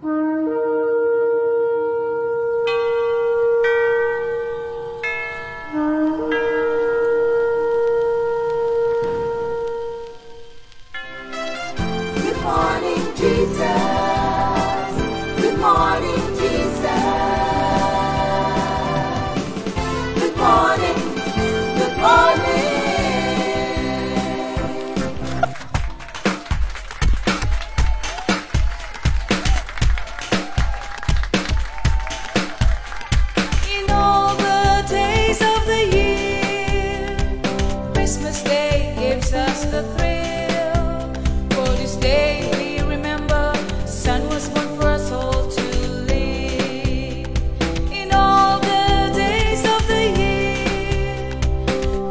Good morning, Jesus. Good morning, Jesus. Good morning, good morning. In all the days of the year, Christmas Day gives us the thrill. For this day we remember, Son was born for us all to live. In all the days of the year,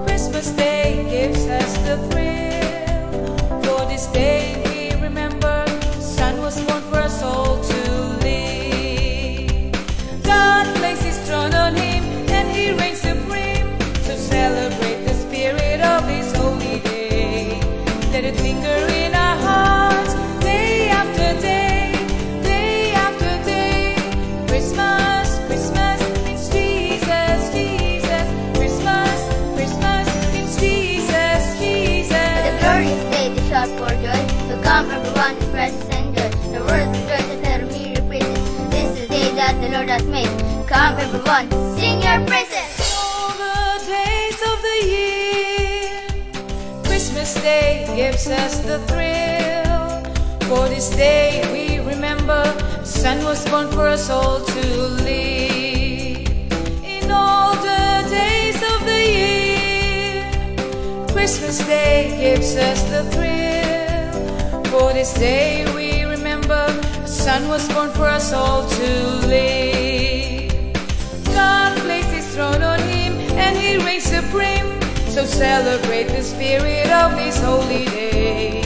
Christmas Day gives us the thrill. For this day we remember, Son was born for us all to live. God placed His throne on Him, and He reigns supreme. So celebrate the spirit of this holy day. Let it linger in our hearts, day after day, day after day. Christmas, Christmas means Jesus, Jesus. Christmas, Christmas means Jesus, Jesus. The glorious day to shout for joy. So come everyone, His presence enjoy. The world rejoices, let Him hear your praises. This is the day that the Lord has made. Come everyone, sing your praises. All the days of the year, Christmas Day gives us the thrill. For this day we remember, Son was born for us all to live. In all the days of the year, Christmas Day gives us the thrill. For this day we remember, Son was born for us all to live. God placed His throne on Him, and He reigns supreme. So celebrate the spirit of this holy day.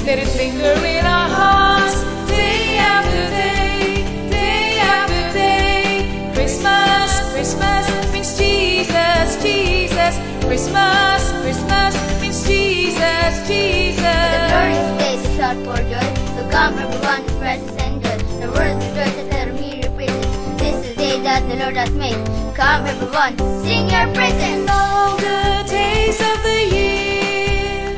Let it linger in our hearts, day after day, day after day. Christmas, Christmas means Jesus, Jesus. Christmas, Christmas means Jesus, Jesus. The glorious day to shout for joy. So come everyone, His presence enjoy. The world rejoices, let Him hear your praises. This is the day that the Lord has made. Come everyone, sing your praises. All the days of the year,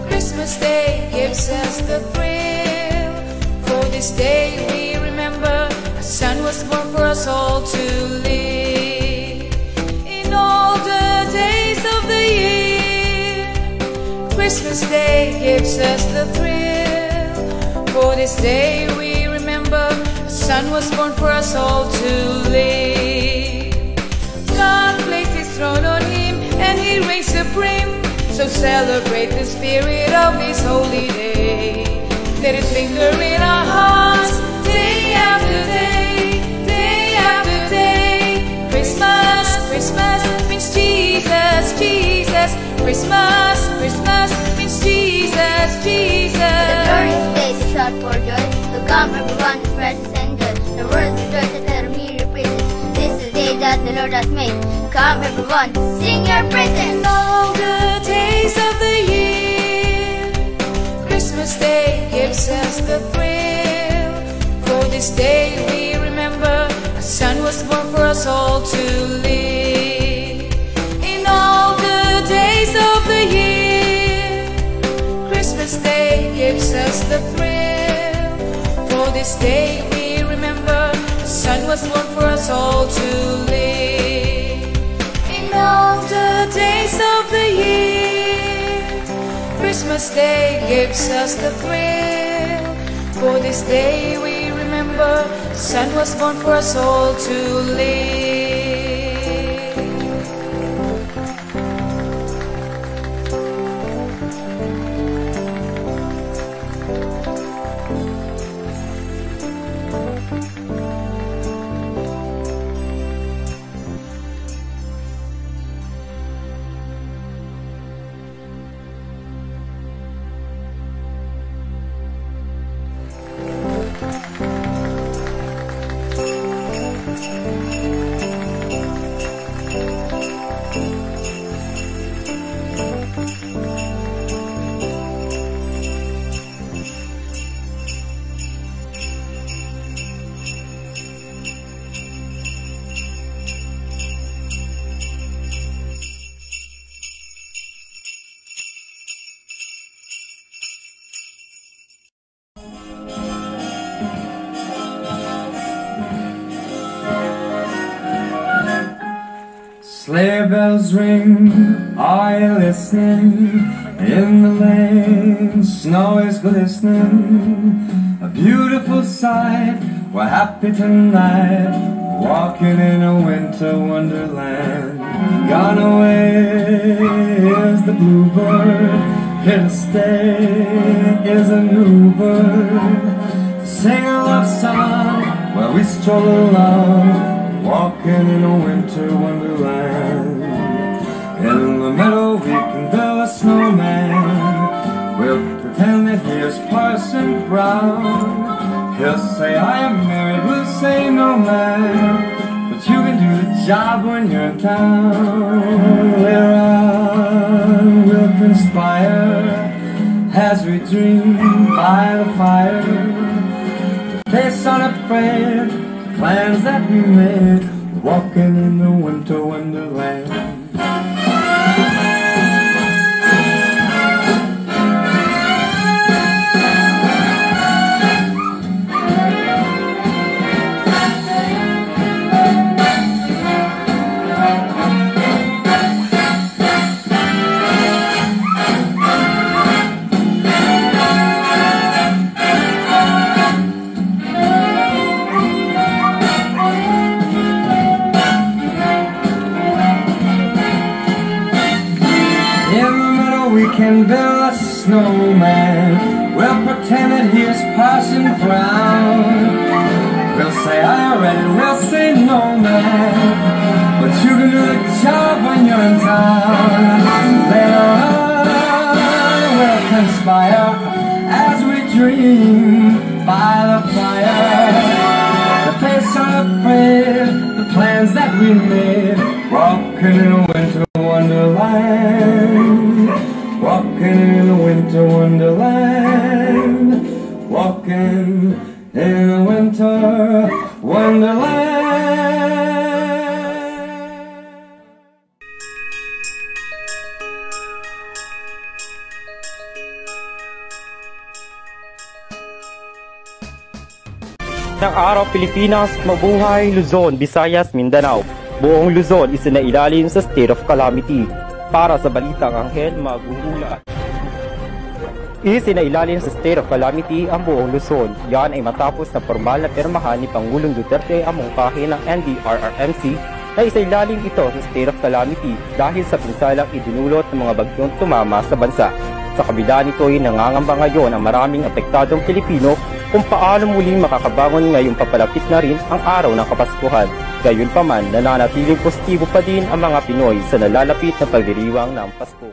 Christmas Day gives us the thrill. For this day we remember, a Son was born for us all to live. In all the days of the year, Christmas Day gives us the thrill. For this day we remember, a Son was born for us all to live. God placed His throne on Him, and He reigns supreme. So celebrate the spirit of this holy day. Let it linger in our hearts, day after day, day after day. Christmas, Christmas means Jesus, Jesus. Christmas, Christmas means Jesus, Jesus. The glorious day to shout for joy. So come everyone, His presence enjoy. The world rejoices, let Him hear your praises. This is the day that the Lord has made. Come everyone, sing your praises. All the days of the year, Christmas Day gives us the thrill. For this day we remember, a Son was born for us all to live. In all the days of the year, Christmas Day gives us the thrill. For this day we remember, a Son was born for us all to live. In all the days of the year, Christmas Day gives us the thrill. For this day we remember, Son was born for us all to live. Sleigh bells ring, are you listening? In the lane, snow is glistening. A beautiful sight, we're happy tonight, walking in a winter wonderland. Gone away is the bluebird, here to stay is a new bird. Sing a love song while we stroll along, walking in a winter wonderland. In the meadow we can build a snowman. We'll pretend that here's Parson Brown. He'll say I am married, we'll say no man, but you can do the job when you're in town. Later on we'll conspire as we dream by the fire. Face unafraid, the plans that we made, walking in the winter wonderland. Can build a snowman. We'll pretend that here's Parson Brown. We'll say I read it, we'll say no man, but you can do the job when you're in town. Later on we'll conspire as we dream by the fire. The face unafraid, the plans that we made, walking in a winter wonderland. Walking in a winter wonderland, walking in a winter wonderland. Ng araw Pilipinas, mabuhay Luzon, Visayas, Mindanao. Buong Luzon isinailalim sa state of calamity. Para sa Balitang Anghel, maghuhula. Isinailalim sa state of calamity ang buong Luzon. Yan ay matapos na formal na pirmahan ni Pangulong Duterte ang mungkahi ng NDRRMC na isailalim ito sa state of calamity dahil sa pinsalang idinulot ng mga bagyong tumama sa bansa. Sa kabila nito ay nangangamba ngayon ang maraming apektadong Pilipino kung paano muling makakabangon ngayong papalapit na rin ang araw ng Kapaskuhan. Gayunpaman, nananatiling positibo pa din ang mga Pinoy sa nalalapit na pagdiriwang ng Pasko.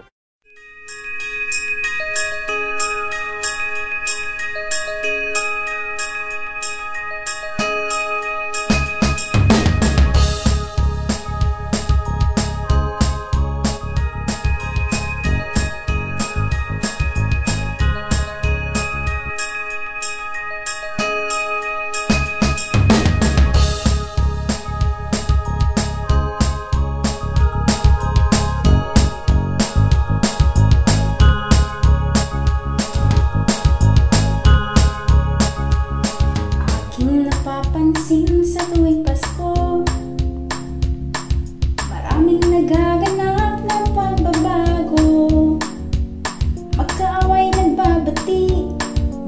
Napapansin sa tuwing Pasko, maraming nagaganap ng pagbabago. Magkaaway nagbabati,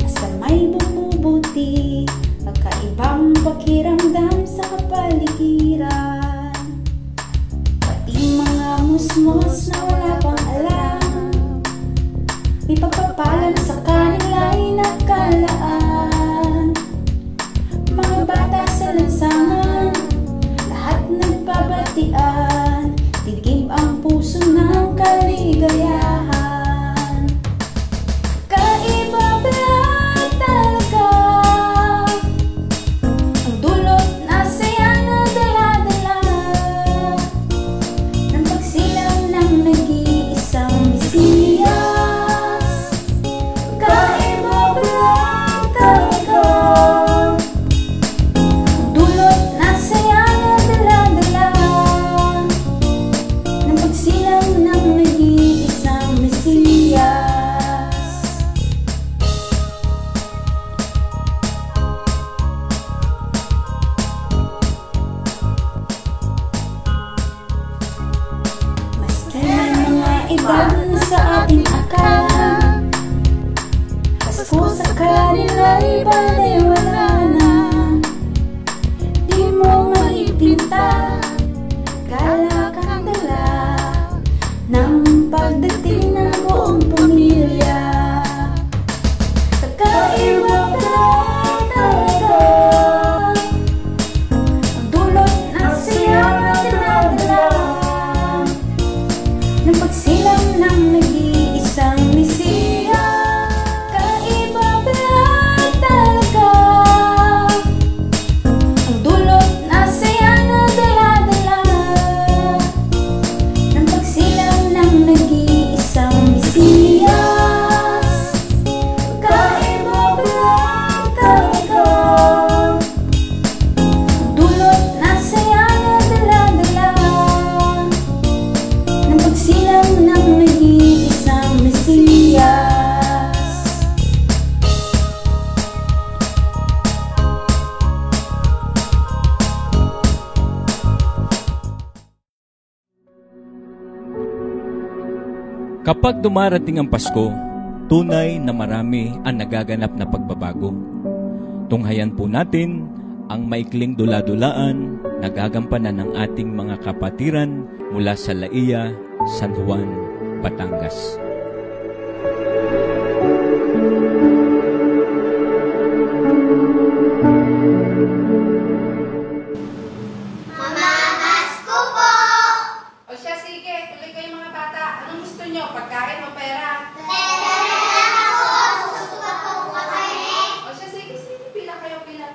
masamay bumubuti, magkaibang pakiramdam sa kapaligiran. Pati mga musmos na wala pang alam, may pagpapalam sa kanila'y nakalaan. Mga bata sa lansangan, lahat nagbabatian, tigib ang puso ng kaligayahan. Kaiba pala talaga ang dulot na saya na dala-dala ng pagsilang ng nag-iisang Visayas. Kaiba pala talaga dulot na saya na dala-dala Kala nila'y baliwala na, di mo maipinta. Kala kang dala ng pagdating ng buong pamilya. Kakaiba ka talaga, ang dulot ng saya na dinadala ng pagsilang ng nag-iisang misiya. Kaiba ka talaga, ang dulot ng saya na dala-dala ng pagsilang ng nag-iisang mesiyas. Kaiba ka talaga, ang dulot ng saya na dala-dala ng pagsilang ng nag-iisang mesiyas. Kapag dumarating ang Pasko, tunay na marami ang nagaganap na pagbabago. Tunghayan po natin ang maikling dula-dulaan na gagampanan ng ating mga kapatiran mula sa Laia, San Juan, Batangas. Mamamas ko po! O siya, sige, tuloy kayo mga bata. Anong gusto nyo? Pagkain o pera? Pera na lang ako! Susuka po kakain! O siya, sige, sige. Pila kayo, pila.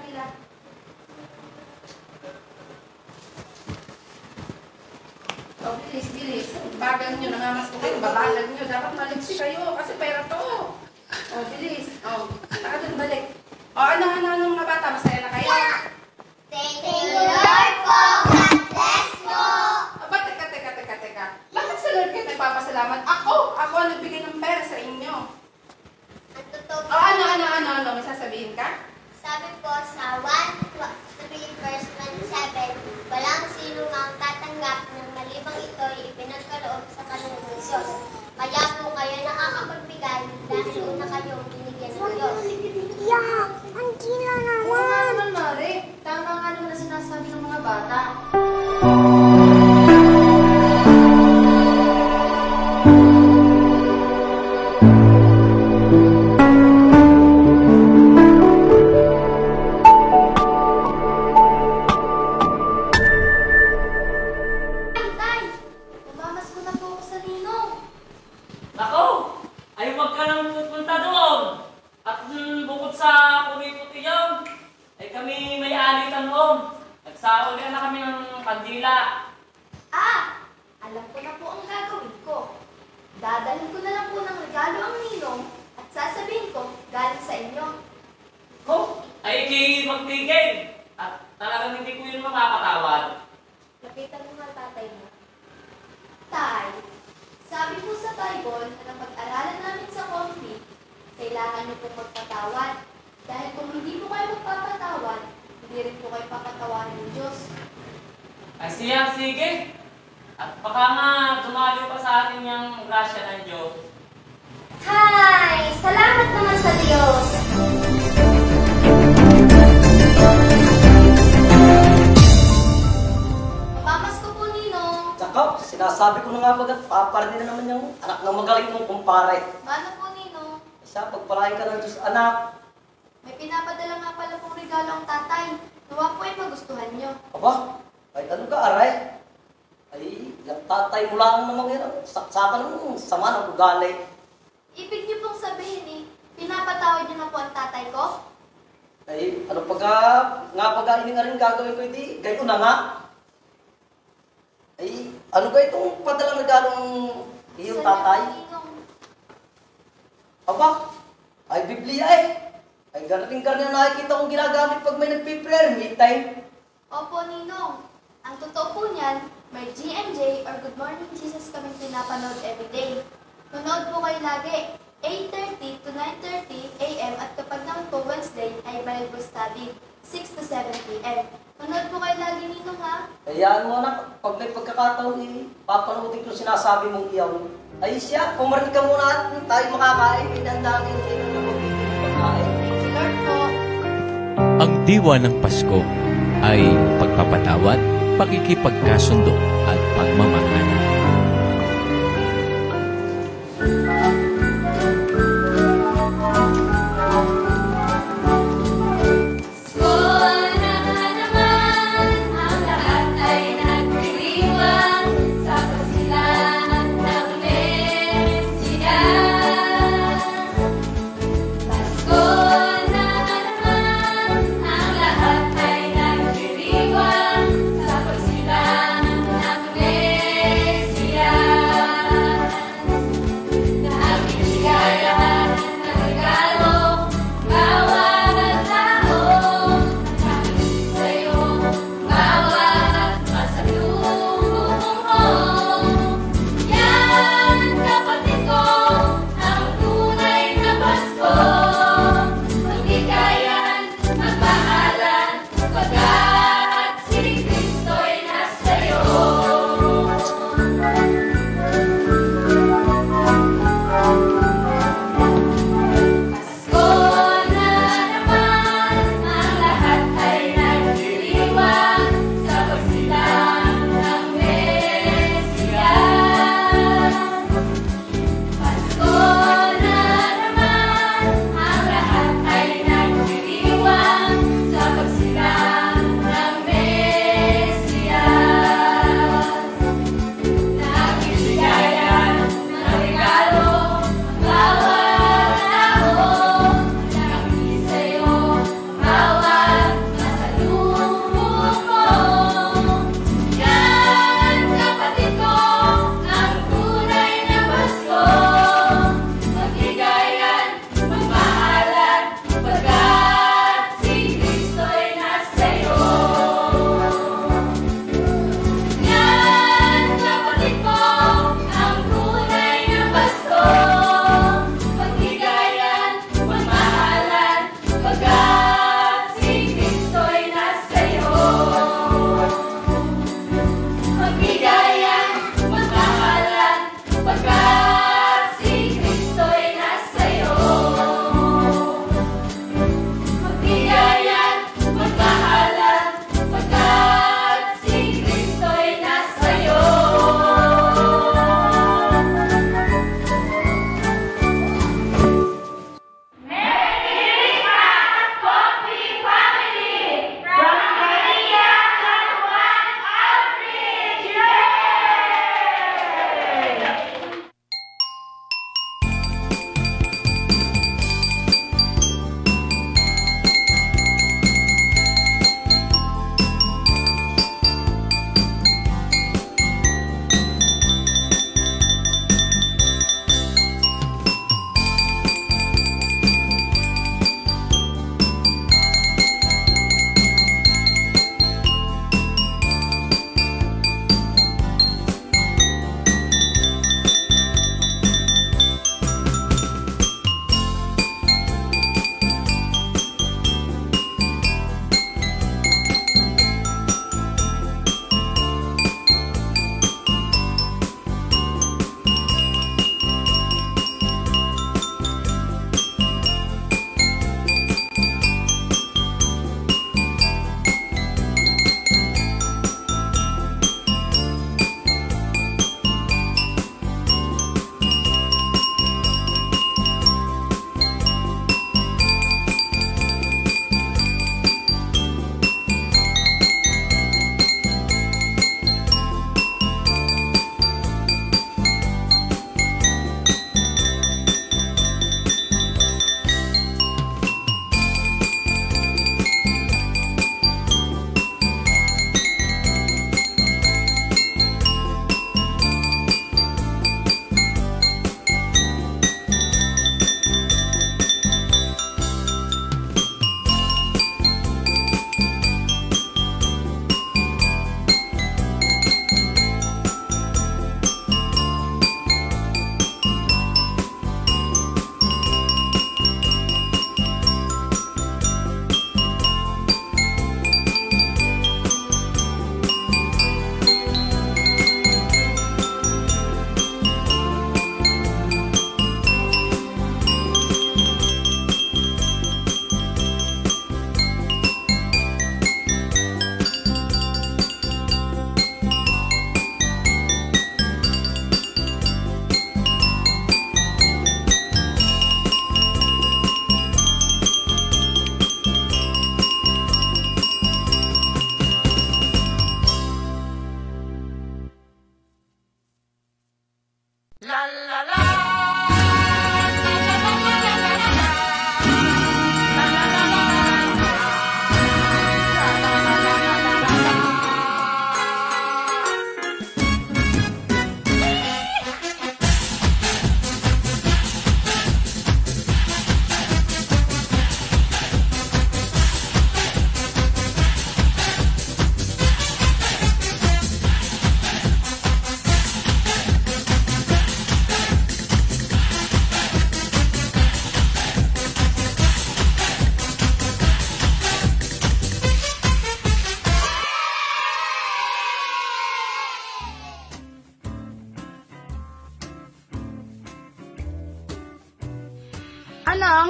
O, bilis. Bagal nyo, nangamas ko kayo. Babalag nyo. Dapat maliksi kayo kasi pera to. O, bilis. O, saka dun balik. O, ano mga bata? Masaya na kayo? Thank you, Lord po! God bless po! Aba, teka. Bakit sa Lord kayo nagpapasalamat? Ako ang nagbigay ng pera sa inyo. Ang totoo O, po, ano? May sasabihin ka? sabi po sa 1:3 verse 27, walang sino ang tatanggap ng malibang ito'y ipinagkaloob sa kanunong ng Diyos. Kaya po kayo nakakapagbigay dahil una kayong binigyan ng Diyos. Ang gila Ano, Mari? Tama nga naman na sinasabi ng mga bata. Tay, umamas ko na po ako sa ninong. Nako! Ay huwag ka nang pupunta doon! At bukod sa puti-puti yun, ay kami may alitan doon. Nagsauli na kami ng kandila. Alam ko na po ang gagawin ko. Dadalhin ko na lang po ng regalo ang ninong at sasabihin ko galing sa inyo. Ko, ay di magtigil. At talagang hindi ko yun makapatawad. Lapitan mo nga tatay mo. Tay, sabi po sa Bible na napag-aralan namin sa coffee, kailangan niyo pong magpatawad. Dahil kung hindi po kayo magpapatawad, hindi rin po kayo papatawarin ng Diyos. Ay siya, sige. At baka nga dumali pa sa atin yung grasya ng Diyos. Hi! Salamat naman sa Diyos! Mamas ko po, Ninong. Tsaka, sinasabi ko na nga bagat, paparinig na naman yung anak ng magaling mong kumpare. Mano po, Ninong? Isa, pagpalain ka ng Diyos, anak. May pinapadala nga pala pong regalo ang tatay. Nawa po ay magustuhan nyo. Aba, ay ano ka, aray? Ay, yung tatay mo lang namang yan. Saksakan mo, sama ng ugali. Ibig niyo pong sabihin pinapatawad niyo na po ang tatay ko? Ay, ano pagka ini nga rin gagawin ko, hindi, gayon na nga. Ay, ano ka itong padalang regalong iyong tatay? Aba, ay Biblia eh. Ay, ganating-ganyan nakikita kong ginagamit pag may nagpiprayer, meantime. Opo, Ninong. Ang totoo po niyan, may GMJ or Good Morning Jesus kaming pinapanood everyday. Manood po kayo lagi, 8:30 to 9:30 a.m. at kapag naman po Wednesday ay Bible Study, 6 to 7 p.m. Manood po kayo lagi, Ninong, ha? Hayaan mo anak, pag may pagkakataon papanoodin ko sinasabi mong iyaw. Ay siya, pumarin ka muna at tayo makakain. Hindi ang daming kayo na magiging makakain. diwa ng Pasko ay pagpapatawad, pakikipagkasundo at pagmamahalan. Ang lahat ay nagdiriwang sa pagsilang ng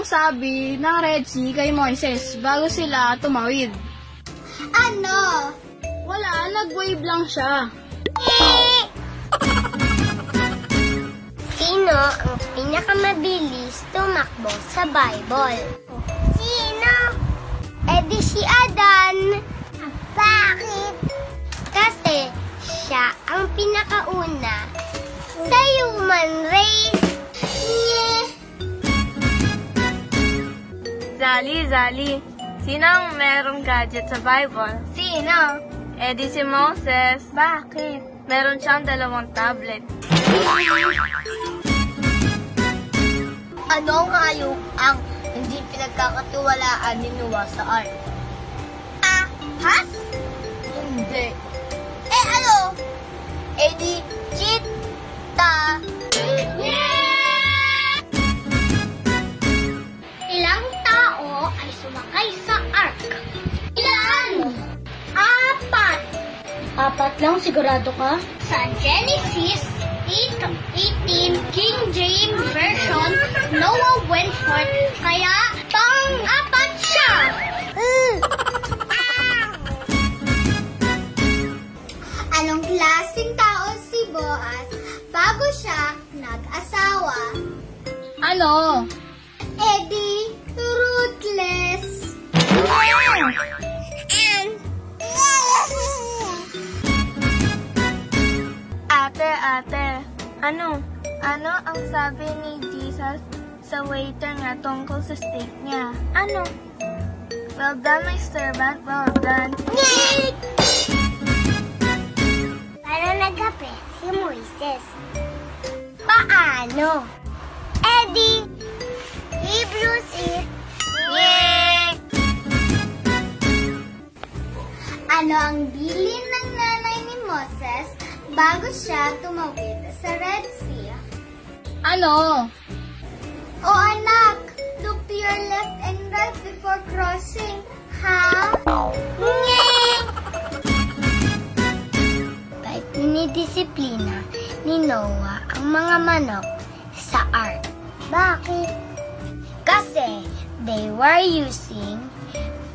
ang sabi ng Red Sea kay Moises bago sila tumawid? Ano? Wala, nag-wave lang siya. Sino ang pinakamabilis tumakbo sa Bible? Sino? Di si Adan. Bakit? Kasi siya ang pinakauna sa human race. Zali, sino ang merong gadget sa Bible? Sino? Di si Moses. Bakit? Meron siyang 2 tablet. Ano nga yung ang hindi pinagkakatiwalaan ni Noah sa ark? Ahas? Hindi. Ano? Di cheetah. Ilang tao ay sumakay sa ark? Ilan? 4. 4 lang, sigurado ka? Sa Genesis 8:18, King James Version, Noah went forth, kaya pang-4 siya. Anong klaseng tao si Boaz bago siya nag-asawa? Ano? Di ruthless. Ate, ano ang sabi ni Jesus sa waiter niya tungkol sa steak niya? Ano? Well done, my servant, well done. Paano nagkape si Moises? Paano? Di Hebrews 8. Ano ang bilin ng nanay ni Moses bago siya tumawid sa Red Sea? Ano? Anak, look to your left and right before crossing, ha? Ba't dinidisiplina ni Noah ang mga manok sa ark? Bakit? Kasi they were using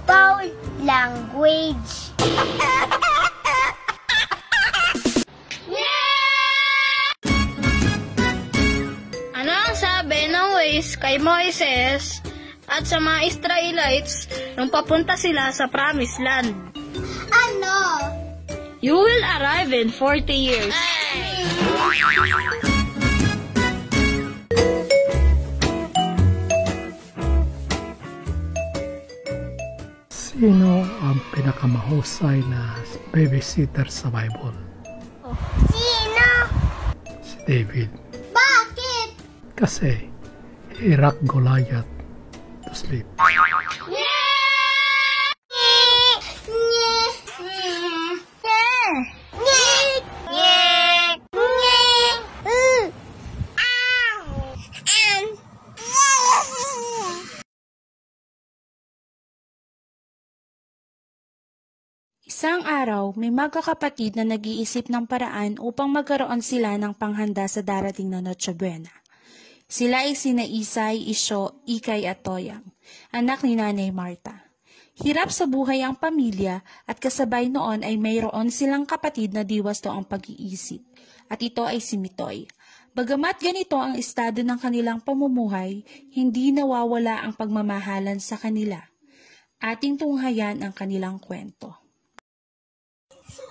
foul language. Ano ang sabi ng ways kay Moises at sa mga Israelites nung papunta sila sa Promised Land? Ano? You will arrive in 40 years. Sino ang pinakamahusay na babysitter sa Bible? Sino? Si David. Bakit? Kasi he rocked Goliath to sleep. Isang araw, may magkakapatid na nag-iisip ng paraan upang magkaroon sila ng panghanda sa darating na Noche Buena. Sila ay sina Isay, Isyo, Ikay at Toyang, anak ni Nanay Marta. Hirap sa buhay ang pamilya at kasabay noon ay mayroon silang kapatid na diwasto ang pag-iisip, at ito ay si Mitoy. Bagamat ganito ang estado ng kanilang pamumuhay, hindi nawawala ang pagmamahalan sa kanila. Ating tunghayan ang kanilang kwento.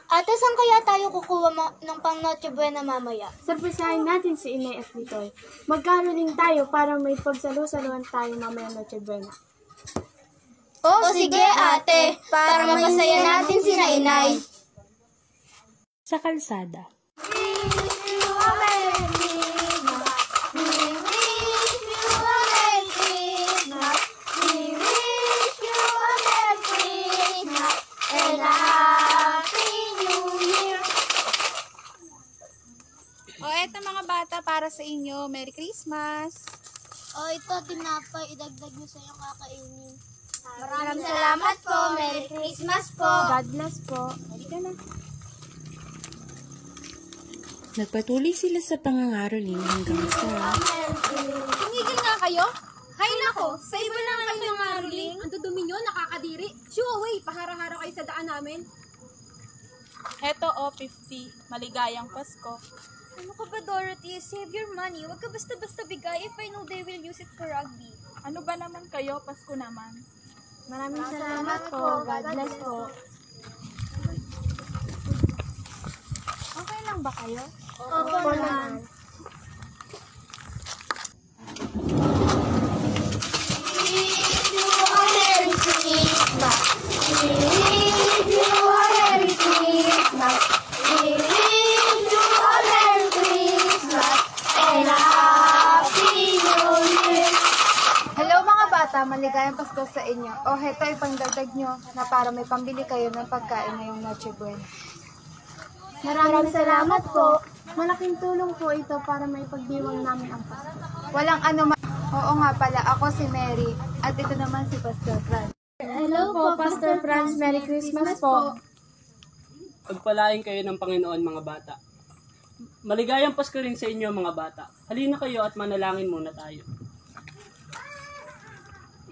Ate, saan kaya tayo kukuha ng pang Noche Buena mamaya? Surprisahin natin si Inay at Mitoy. Magkaroling tayo para may pagsalu-saluhan tayo mamaya Noche Buena. O sige ate, para mapasaya natin sina Inay. Sa kalsada. Eto mga bata, para sa inyo. Merry Christmas! Ito, tinapay. Idagdag nyo sa iyong kakainin. Maraming salamat po. Merry Christmas po. God bless po. Halika na. Nagpatuloy sila sa pangangaroling hanggang sa... Tumigil nga kayo. Hay nako, sa iba na kayo ng maruling. Ang dudumi nyo, nakakadiri. Shoo away, pahara-hara kayo sa daan namin. Heto o, 50. Maligayang Pasko. Ano ka ba, Dorothy? Save your money. Huwag ka basta-basta bigay if I know they will use it for rugby. Ano ba naman kayo? Pasko naman. Maraming salamat po. God bless po. Okay lang ba kayo? Opo naman. Hello mga bata, maligayang Pasko sa inyo. O heto ay pangdagdag nyo na para may pambili kayo ng pagkain ngayong Noche Buena. Maraming salamat po. Malaking tulong po ito para may pagdiwang namin ang Pasko. Walang ano Oo nga pala, ako si Mary at ito naman si Pastor Franz. Hello po, Pastor Franz. Merry Christmas po. Pagpalain kayo ng Panginoon mga bata. Maligayang Pasko rin sa inyo mga bata. Halina kayo at manalangin muna tayo.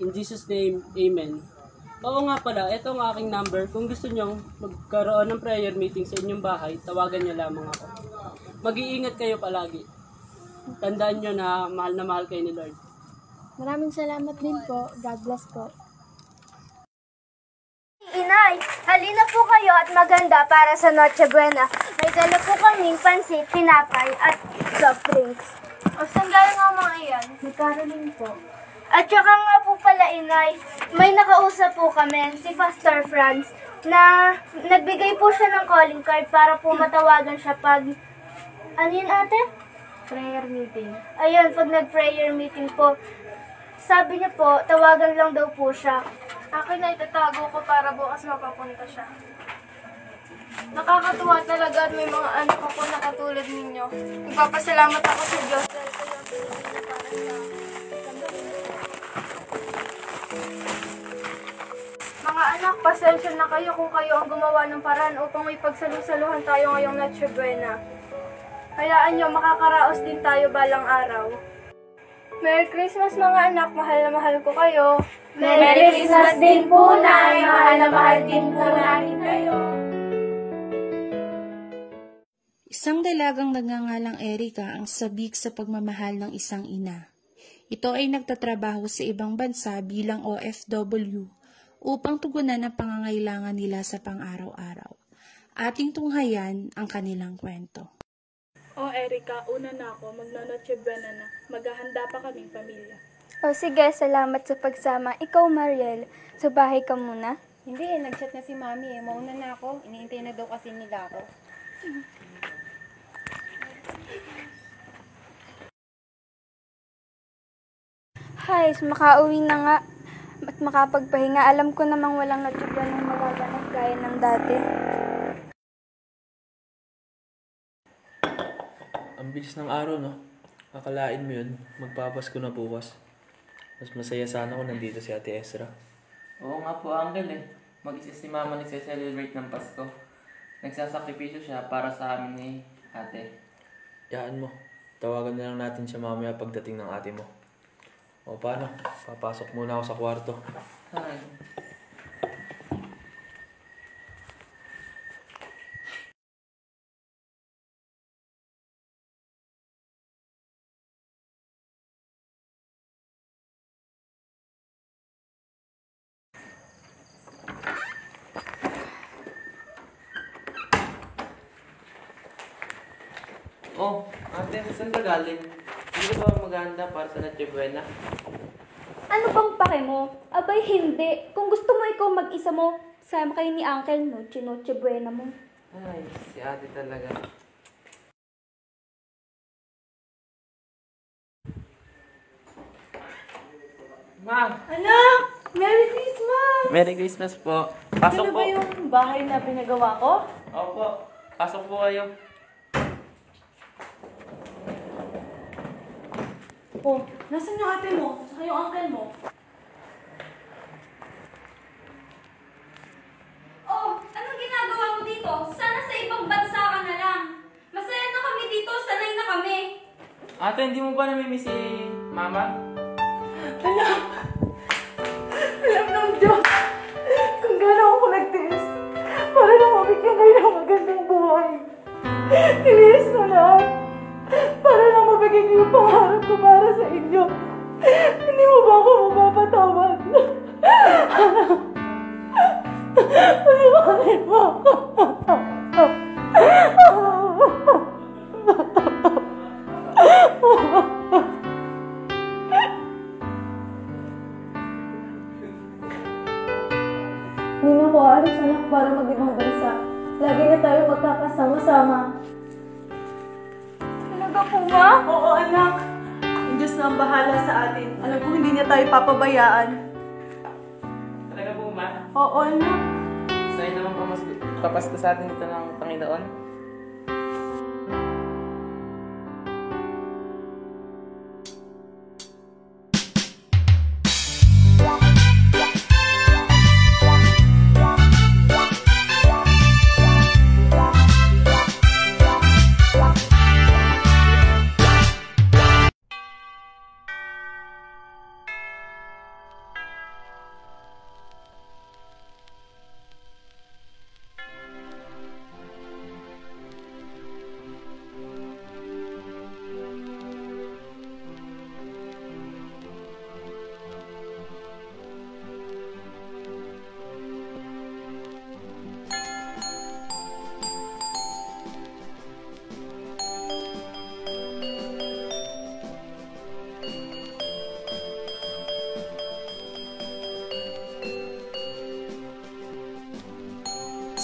In Jesus' name, Amen. Oo nga pala, ito ang aking number. Kung gusto nyong magkaroon ng prayer meeting sa inyong bahay, tawagan nyo lamang ako. Mag-iingat kayo palagi. Tandaan nyo na mahal kayo ni Lord. Maraming salamat din po. God bless po. Inay, halina po kayo at maganda para sa Noche Buena. May dala po kaming pansit, tinapay at soft drinks. O saan galing ang mga iyan? May Caroline po. At saka nga po pala, Inay, may nakausap po kami, si Pastor Franz, na nagbigay po siya ng calling card para po matawagan siya pag... Ano yun, ate? Prayer meeting. Ayun, pag nag-prayer meeting po, sabi niya po, tawagan lang daw po siya. Akin na itatago ko para bukas mapapunta siya. Nakakatuwa talaga at may mga anak ako na katulad ninyo. Nagpapasalamat ako sa Diyos dahil kayo ang pinili niya para sa mga anak, pasensya na kayo kung kayo ang gumawa ng paraan upang may pagsalusaluhan tayo ngayong Noche Buena. Hayaan nyo, makakaraos din tayo balang araw. Merry Christmas mga anak, mahal na mahal ko kayo. Merry Christmas din po, Nay. Mahal na mahal din po namin kayo. Isang dalagang nagngangalang Erica ang sabik sa pagmamahal ng isang ina. Ito ay nagtatrabaho sa ibang bansa bilang OFW upang tugunan ang pangangailangan nila sa pang-araw-araw. Ating tunghayan ang kanilang kwento. Erika, una na ako. Magno-Noche Buena na. Maghahanda pa kaming pamilya. Sige, salamat sa pagsama. Ikaw, Mariel, sa bahay ka muna? Hindi, nag-chat na si Mami. Mauna na ako. Iniintay na daw kasi nila ako. Hay, makauwi na nga at makapagpahinga. Alam ko namang walang Noche Buena ng magaganap gaya ng dati. Ang bilis ng araw, no? Kakalain mo yun. Magpapasko na bukas. Mas masaya sana kung nandito si Ate Ezra. Oo nga po, Uncle eh. Mag-isa si Mama nagse-celebrate ng Pasko. Nagsasakripisyo siya para sa amin ni Ate. Yaan mo. Tawagan na lang natin siya mamaya pagdating ng ate mo. O paano? Papasok muna ako sa kwarto. Hi. Oh, ate, saan ka galing? Hindi ka ba maghahanda para sa Noche Buena? Ano bang pake mo? Abay, hindi. Kung gusto mo ikaw mag-isa mo, sama kayo ni Uncle, Noche Buena mo. Ay, si ate talaga. Ma! Anak! Merry Christmas! Merry Christmas po. Pasok Ito na po. ba yung bahay na pinagawa ko? Opo. Pasok po kayo. Oh, nasan yung ate mo? Saka yung uncle mo? Oh, anong ginagawa mo dito? Sana sa ibang bansa ka na lang. Masaya na kami dito, sanay na kami. Ate, hindi mo ba namimiss si Mama? Anak, alam ng Diyos kung gano'n ako nagtiis para lang mabigyan kayo ng magandang buhay. Tiniis na lahat para lang mabigyan ko yung pangarap ko para sa inyo. Hindi mo ba ako mapapatawad? Paliwanin mo ako. Hindi na ako aalis, anak, para mag-ibang bansa. Lagi na tayo magkakasama-sama. Talaga po, Ma? Oo, anak. Ang Diyos na ang bahala sa atin. Alam ko hindi niya tayo papabayaan. Talaga po, Ma? Oo, anak. Sa'yo naman papasko sa atin ito ng Panginoon.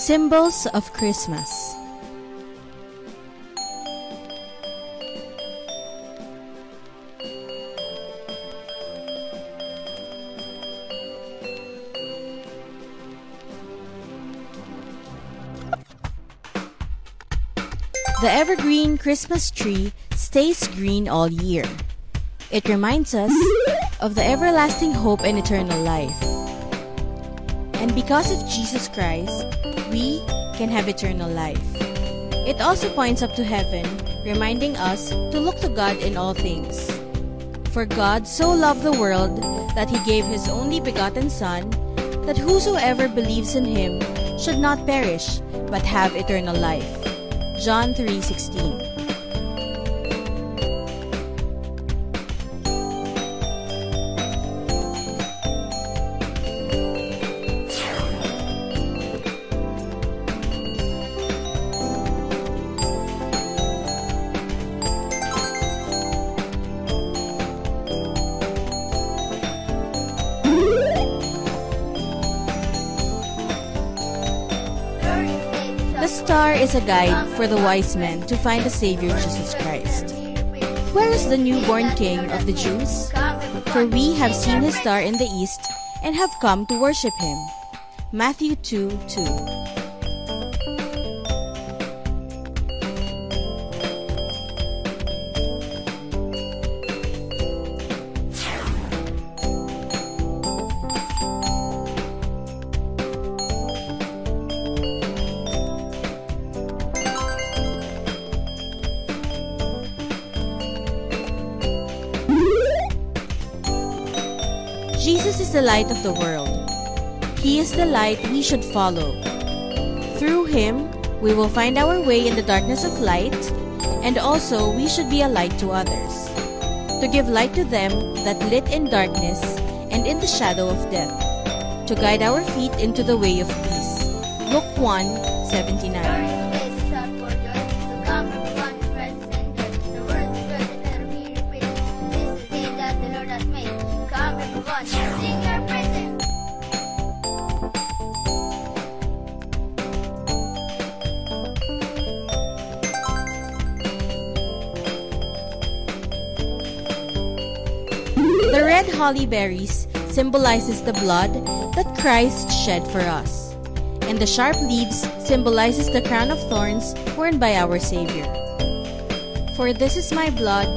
Symbols of Christmas. The evergreen Christmas tree stays green all year. It reminds us of the everlasting hope and eternal life. And because of Jesus Christ, we can have eternal life. It also points up to heaven, reminding us to look to God in all things. For God so loved the world that He gave His only begotten Son, that whosoever believes in Him should not perish, but have eternal life. John 3:16. The star is a guide for the wise men to find the Savior Jesus Christ. Where is the newborn King of the Jews? For we have seen His star in the east and have come to worship Him. Matthew 2:2. Jesus is the light of the world. He is the light we should follow. Through Him, we will find our way in the darkness of light, and also we should be a light to others, to give light to them that lit in darkness and in the shadow of death, to guide our feet into the way of peace. Luke 1:79. The red holly berries symbolizes the blood that Christ shed for us, and the sharp leaves symbolizes the crown of thorns worn by our Savior. For this is my blood,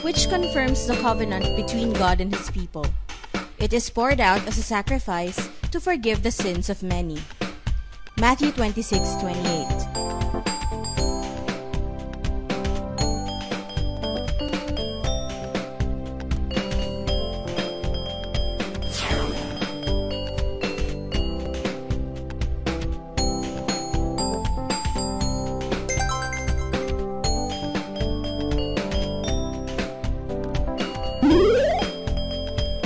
which confirms the covenant between God and His people. It is poured out as a sacrifice to forgive the sins of many. Matthew 26:28.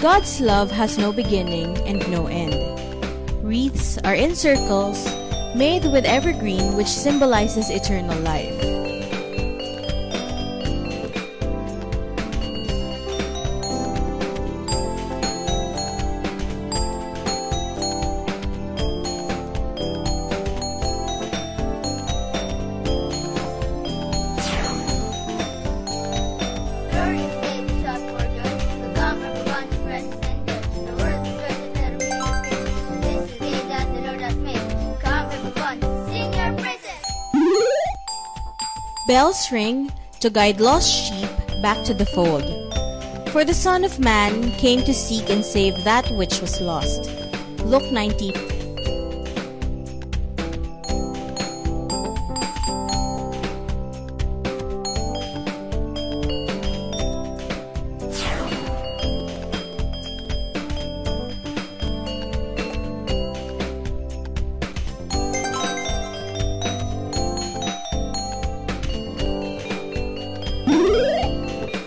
God's love has no beginning and no end. Wreaths are in circles, made with evergreen, which symbolizes eternal life. Bells ring to guide lost sheep back to the fold. For the Son of Man came to seek and save that which was lost. Luke 19.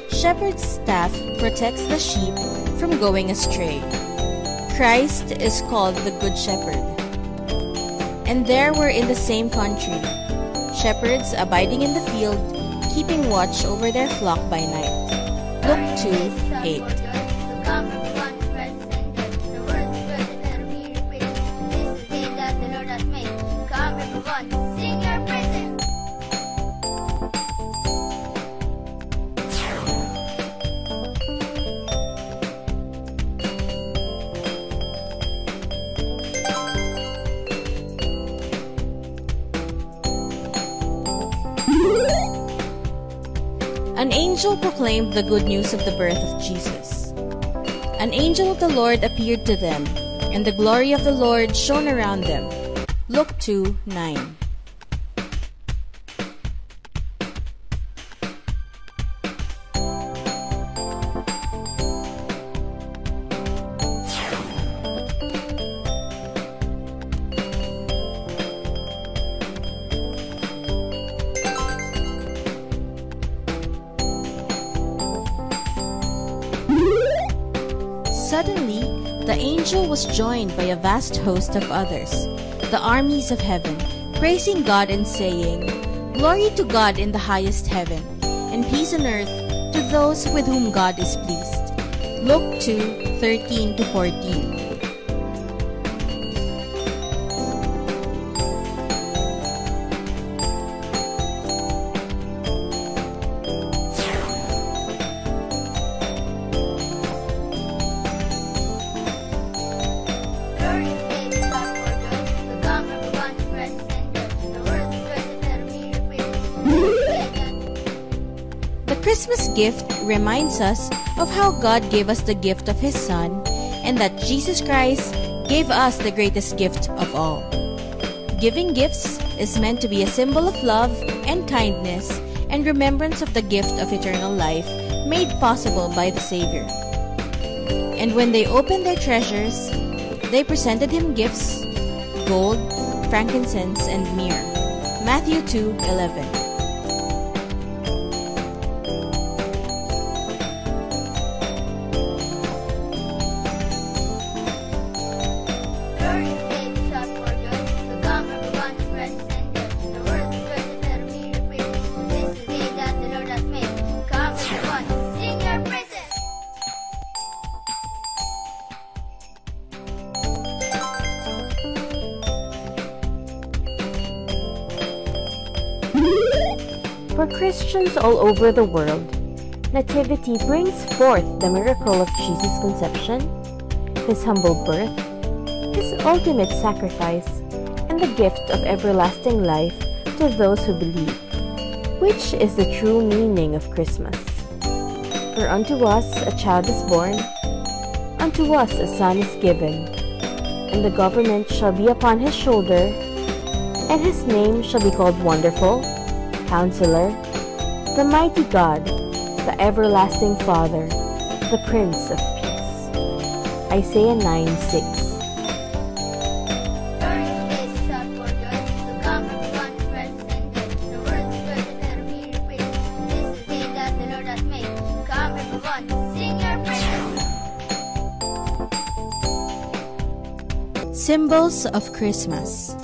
Shepherd's staff protects the sheep from going astray. Christ is called the Good Shepherd. And there were in the same country shepherds abiding in the field, keeping watch over their flock by night. Luke 2:8. An angel proclaimed the good news of the birth of Jesus. An angel of the Lord appeared to them, and the glory of the Lord shone around them. Luke 2:9. Suddenly, the angel was joined by a vast host of others, the armies of heaven, praising God and saying, "Glory to God in the highest heaven, and peace on earth to those with whom God is pleased." Luke 2:13-14. Christmas gift reminds us of how God gave us the gift of His Son, and that Jesus Christ gave us the greatest gift of all. Giving gifts is meant to be a symbol of love and kindness and remembrance of the gift of eternal life made possible by the Savior. And when they opened their treasures, they presented Him gifts, gold, frankincense, and myrrh. Matthew 2:11. For Christians all over the world, Nativity brings forth the miracle of Jesus' conception, His humble birth, His ultimate sacrifice, and the gift of everlasting life to those who believe, which is the true meaning of Christmas. For unto us a child is born, unto us a son is given, and the government shall be upon His shoulder, and His name shall be called Wonderful, Counselor, the Mighty God, the Everlasting Father, the Prince of Peace. Isaiah 9:6. Symbols of Christmas.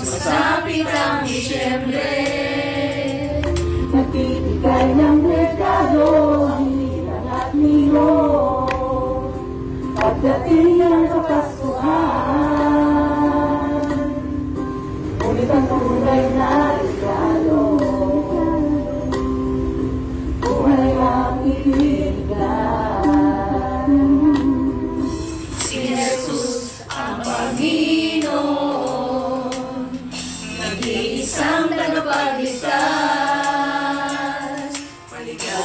Masapit ang Disyembre, nagtitipay ng merkado ang nilang at nilo. Pagdating ng Kapaskuhan, ulit ang tunay na regalo. Buhay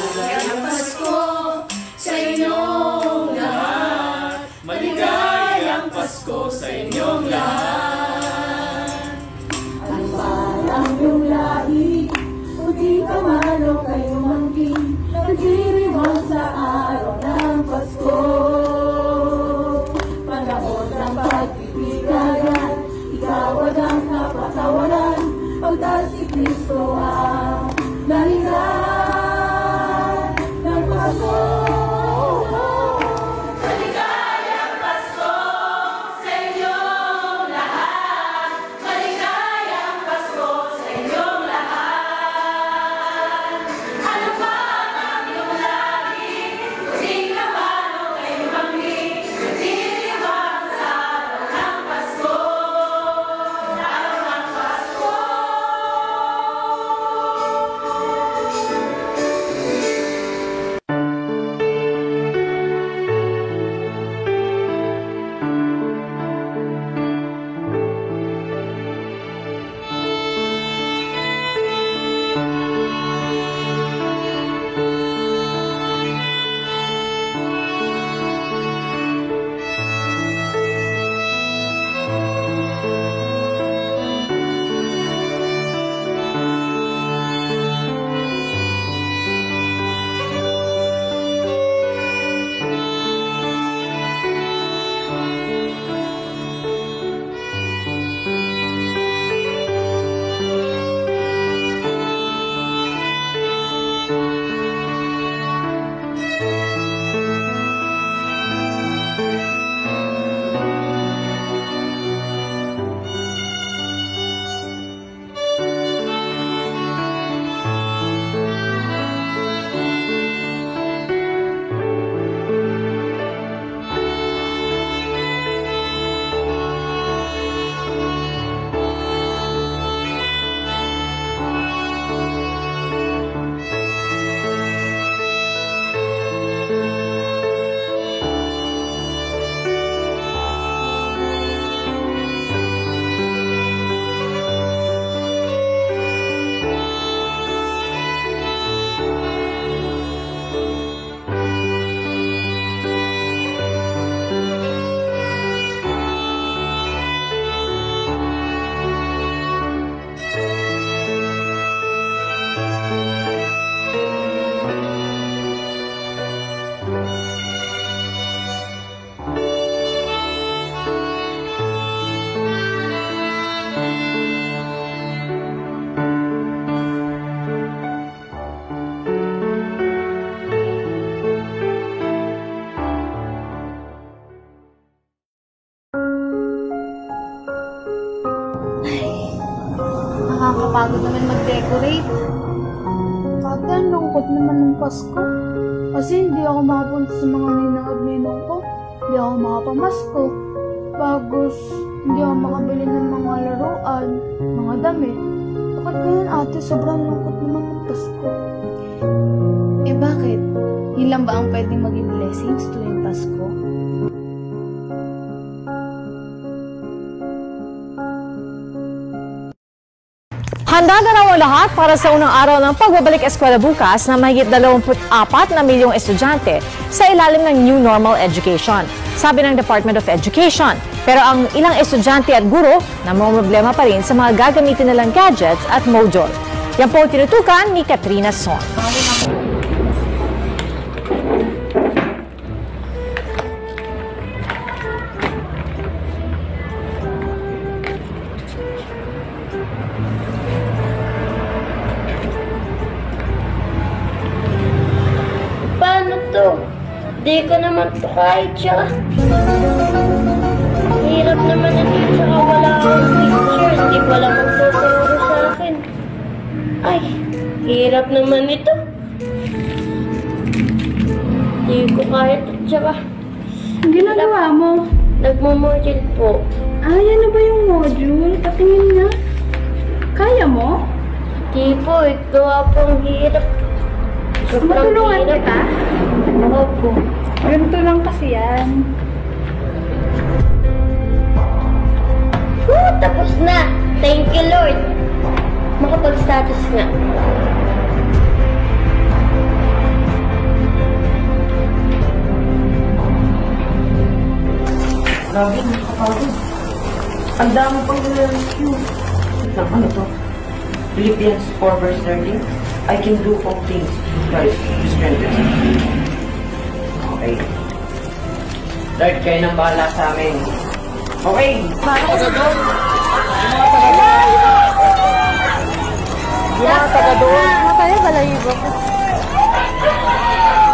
Maligayang Pasko sa inyong lahat. Maligayang Pasko sa inyong lahat. Ang parang iyong lahi, puti kamalo kayo mangkin, nagdiriwang sa araw ng Pasko. Panahon ng pagbibigayan, igawad ang kapatawaran, pagdal si Kristo ang dahilan ng Pasko. Maligayang Pasko sa inyong lahat. Maligayang Pasko sa inyong lahat. Ano pa ang iyong lagi, kundi kamano kayo mangkin, nagdiriwang sa araw ng Pasko. Sa araw ng Pasko. Nakakapagod naman mag-decorate. Ate, ang lungkot naman ng Pasko. Kasi hindi ako makapunta sa mga ninang at ninong ko. Hindi ako makapamasko. Bagos, hindi ako makabili ng mga laruan, mga damit. Bakit ganun ate? Sobrang lungkot naman ng Pasko. Eh bakit? Yun lang ba ang pwedeng maging blessings tuwing Pasko? Handa na raw ang lahat para sa unang araw ng pagbabalik eskwela bukas na mahigit 24 na milyong estudyante sa ilalim ng New Normal Education, sabi ng Department of Education. Pero ang ilang estudyante at guro na may problema pa rin sa mga gagamitin nilang gadgets at module. Yan po tinutukan ni Katrina Son. Di ko naman ito kahit siya. Hirap naman ito tsaka wala akong picture. Hindi pala magtuturo sa akin. Ay, hirap naman ito. Di ko kahit at tsaka. Ang ginagawa mo? Nagmamodule po. Ay, ano ba yung module? Patingin nga. Kaya mo? Di po, gawa pong hirap. Matulungan kita? Opo. Ganito lang kasi yan. Tapos na. Thank you, Lord. Makapag-status nga. Grabe, nakakapagod. Ang dami pang rescue. Ano to? Philippians 4 verse 13. I can do all things through Christ who strengthens me. Okay. Lord, kayo nang bahala sa amin. Okay. Paano ko sa doon? Yung mga taga doon. Ano kaya balahibo ko?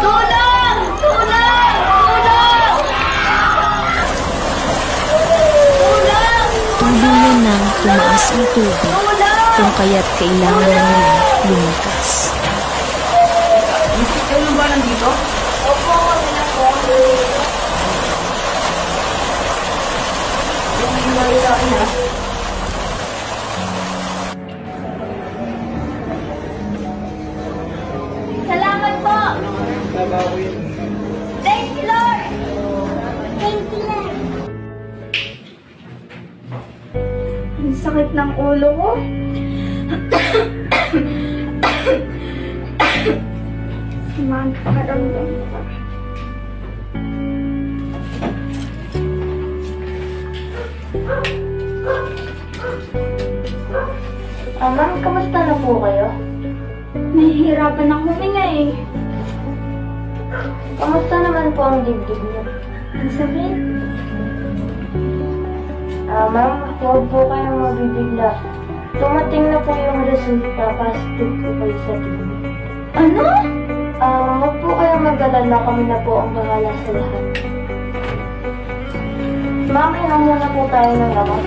Tulong! Tulong! Tulong! Tulong! Tuluyan nang tumaas ang tubig kung kaya't kailangan na nilang lumikas. Kayo ba nandito? Opo, kami na po. Yung mali sa akin, ha? Salamat po! Thank you, Lord! Thank you, Lord! Ang sakit ng ulo ko. Samahan pakiramdam ko. Ma'am, kamusta na po kayo? Nahihirapan ako huminga eh. Kamusta naman po ang dibdib niyo? Ang sakit. Ma'am, huwag po kayong mabibigla. Tumating na po yung resulta, positive po kayo sa TV. Ano? Huwag po kayong mag-alala, kami na po ang bahala sa lahat. Ma'am, inom muna po tayo ng gamot.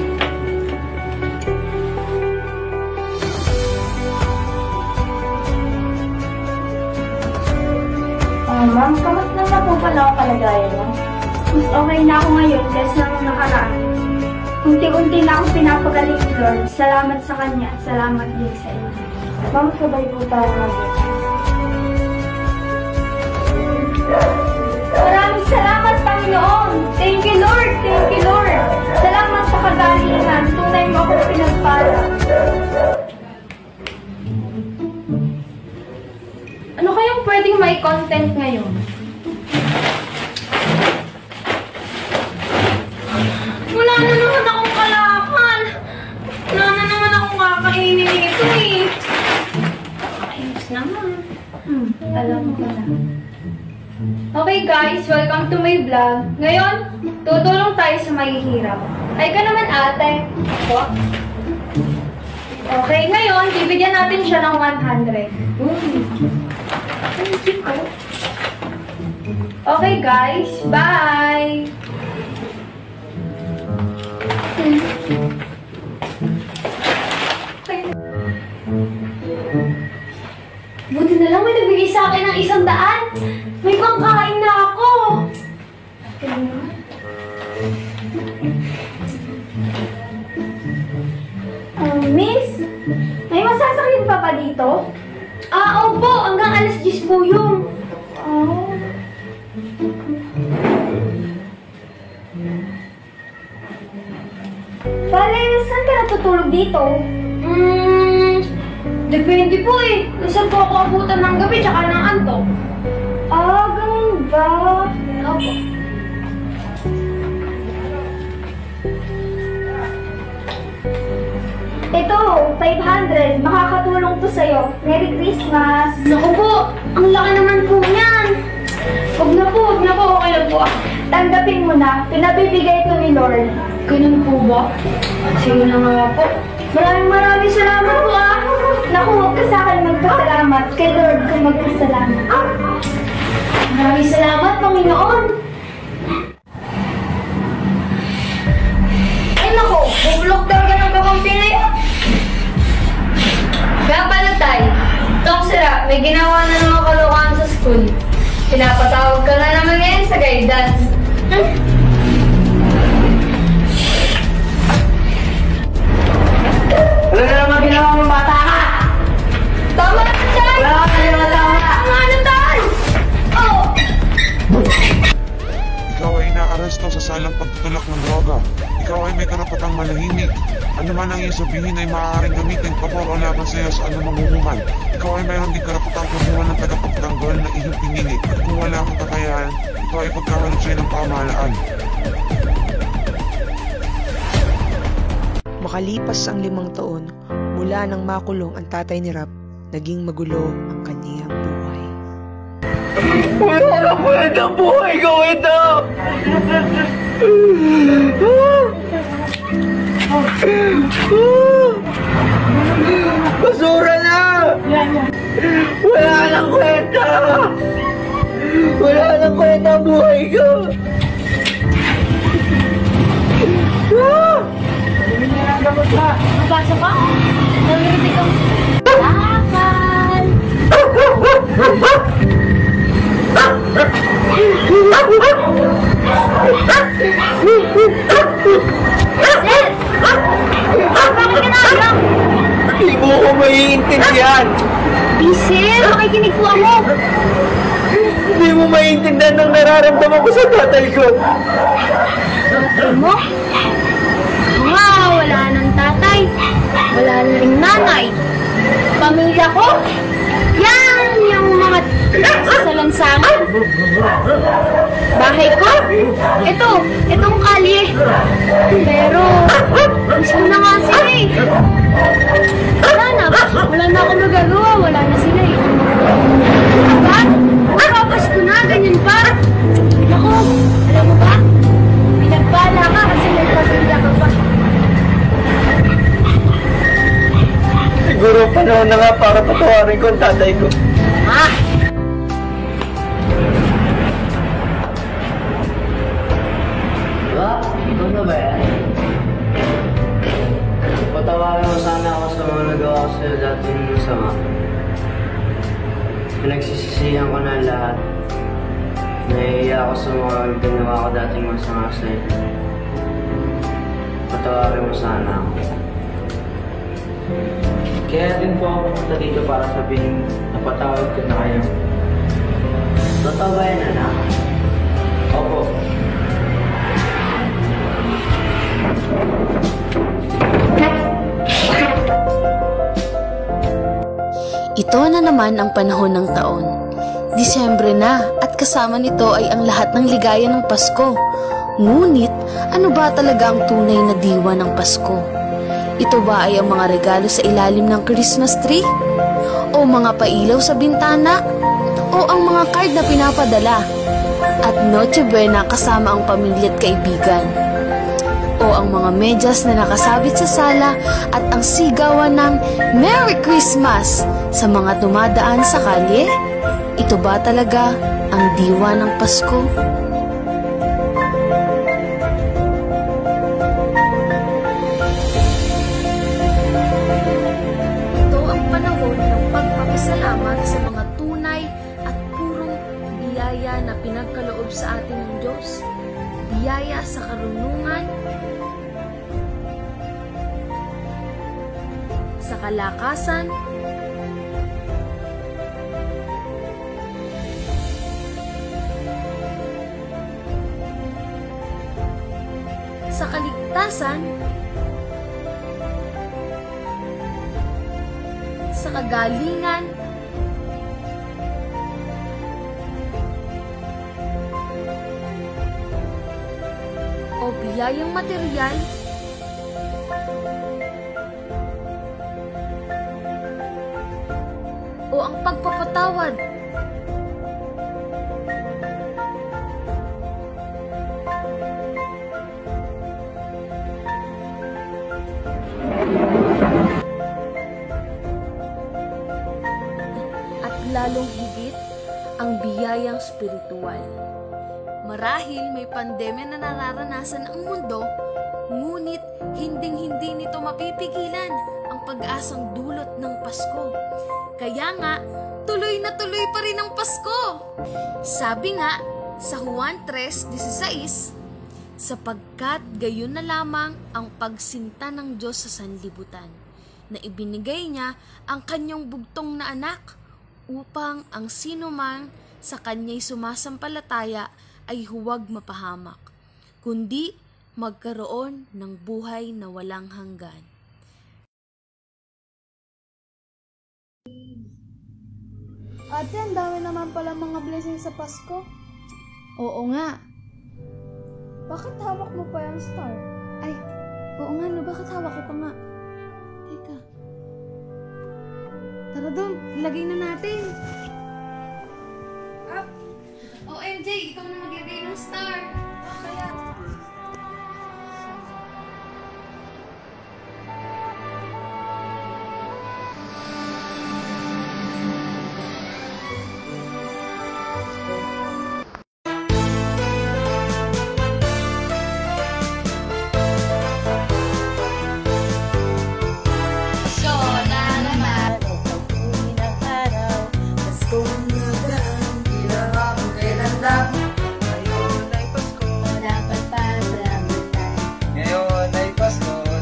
Ma'am, kamusta na po pala ang kalagayan niyo? Mas okay na ako ngayon kaysa nung nakaraan. Unti-unti na akong pinapagaling ni Lord. Salamat sa Kanya. Salamat din sa inyo. Ma'am, sabay po tayo mag-ibig. Maraming salamat, Panginoon! Thank you, Lord! Thank you, Lord! Salamat sa kagalingan. Tunay mo ako pinagpala. Ano kayang pwedeng may content ngayon? Wala na naman akong kalakan. Wala na naman akong kakainin ito eh. Nakakainis naman. Alam ko na. Okay guys, welcome to my vlog. Ngayon, tutulong tayo sa mahihirap. Ay ka naman ate. What? Okay, ngayon, bibigyan natin siya ng 100. Okay guys, bye! Buti na lang may nagbigay sa akin ng 100. May pangkain na ako. Miss, may masasakyan pa ba dito? Opo. Hanggang alas 10 po yung. Bale, saan ka natutulog dito? Depende po eh. Saan po ako abutan ng gabi tsaka ng antok? Ganun ba? Opo. Ito, 500. Makakatulong to sa'yo. Merry Christmas! Naku po! Ang laki naman po niyan! Huwag na po, huwag na po. Okay lang po. Tanggapin mo na. Pinabibigay ito ni Lord. Ganun po ba? Sige na nga po. Maraming salamat po ah! Naku, huwag ka sa akin magpasalamat. Kay Lord ka magpasalamat. Maraming salamat, Panginoon! Ay naku, bubulok talaga ng kakampi na yun. Kaya pala tayo, itong sira, may ginawa na naman kalokohan sa school. Pinapatawag ka na naman ngayon sa guidance. Wala na naman ginawa mong bata ka! Tama na tayo! Wala ka na naman tama! Tama na tayo! Oh! Ikaw ay inaaresto sa salang pagtutulak ng droga. Ikaw ay may karapatang manahimik. Ano man ang iyong sabihin ay maaaring gamitin pabor o laban sa iyo sa anumang hukuman. Ikaw ay mayroon din karapatang kumuha ng tagapagtanggol na iyong pinili. At kung wala kang kakayahan, ikaw ay pagkakalot sa'yo ng pamahalaan. Makalipas ang 5 taon, mula nang makulong ang tatay ni Rap, naging magulo ang kaniyang buhay. Wala na kwenta ang buhay ko ito! Basura na! Wala nang kwenta! Wala nang kwenta ang buhay ko! Mabasa ka? Nangiritig kang lakal! Sir! Bakit ka naglang? Hindi mo ko maiintindihan! Sir, makikinig po ako! Hindi mo maiintindihan ang nararamdaman ko sa tatay ko! Tatay mo? Nga, wala nang tatay. Wala na rin nanay. Pamilya ko? Yan, yung mga sa lansangan. Bahay ko? Itong kalye. Pero, gusto na nga sila eh. Wala na ako magagawa. Wala na sila eh. Diba? Makapas ko na, ganyan pa. Naku, alam mo ba? Pinagbala ka kasi may pamilya ka pa. Siguro panahon na nga para patawarin ko ang tatay ko. Ikaw na ba yan? Patawarin mo sana ako sa mga nagawa ko sa'yo dati ng masama. Pinagsisisihan ko na lahat. Nahihiya ako sa mga ginawa ko dating masama sa'yo. Patawarin mo sana ako. Kaya din po ako pumunta dito para sabihin na patawad ko na kayo. Totoo ba yan, anak? Opo. Ito na naman ang panahon ng taon. Disyembre na at kasama nito ay ang lahat ng ligaya ng Pasko. Ngunit, ano ba talaga ang tunay na diwa ng Pasko? Ito ba ay ang mga regalo sa ilalim ng Christmas tree? O mga pailaw sa bintana? O ang mga card na pinapadala? At Noche Buena kasama ang pamilya at kaibigan? O ang mga medyas na nakasabit sa sala at ang sigawan ng Merry Christmas sa mga dumadaan sa kalye? Ito ba talaga ang diwa ng Pasko? Ito ang panahon ng pagpapasalamat sa mga tunay at purong biyaya na pinagkaloob sa atin ng Diyos. Biyaya sa karunungan, sa kalakasan, sa kaligtasan, sa kagalingan, o biyayang material, o ang pagpapatawad. At lalong higit ang biyayang spiritual. Marahil may pandemya na nararanasan ang mundo, ngunit hinding-hindi nito mapipigilan ang pag-asang dulot ng Pasko. Kaya nga, tuloy na tuloy pa rin ang Pasko. Sabi nga sa Juan 3:16, sapagkat gayon na lamang ang pagsinta ng Diyos sa sanlibutan, na ibinigay niya ang kanyang bugtong na anak, upang ang sinumang sa kanya'y sumasampalataya ay huwag mapahamak, kundi magkaroon ng buhay na walang hanggan. Ate, ang dami naman pala mga blessings sa Pasko. Oo nga. Bakit hawak mo pa yung star? Ay, Oo nga, no? Bakit hawak ko pa nga? Teka. Tara doon, ilagay na natin. OMG, ikaw na maglagay ng star. Kaya...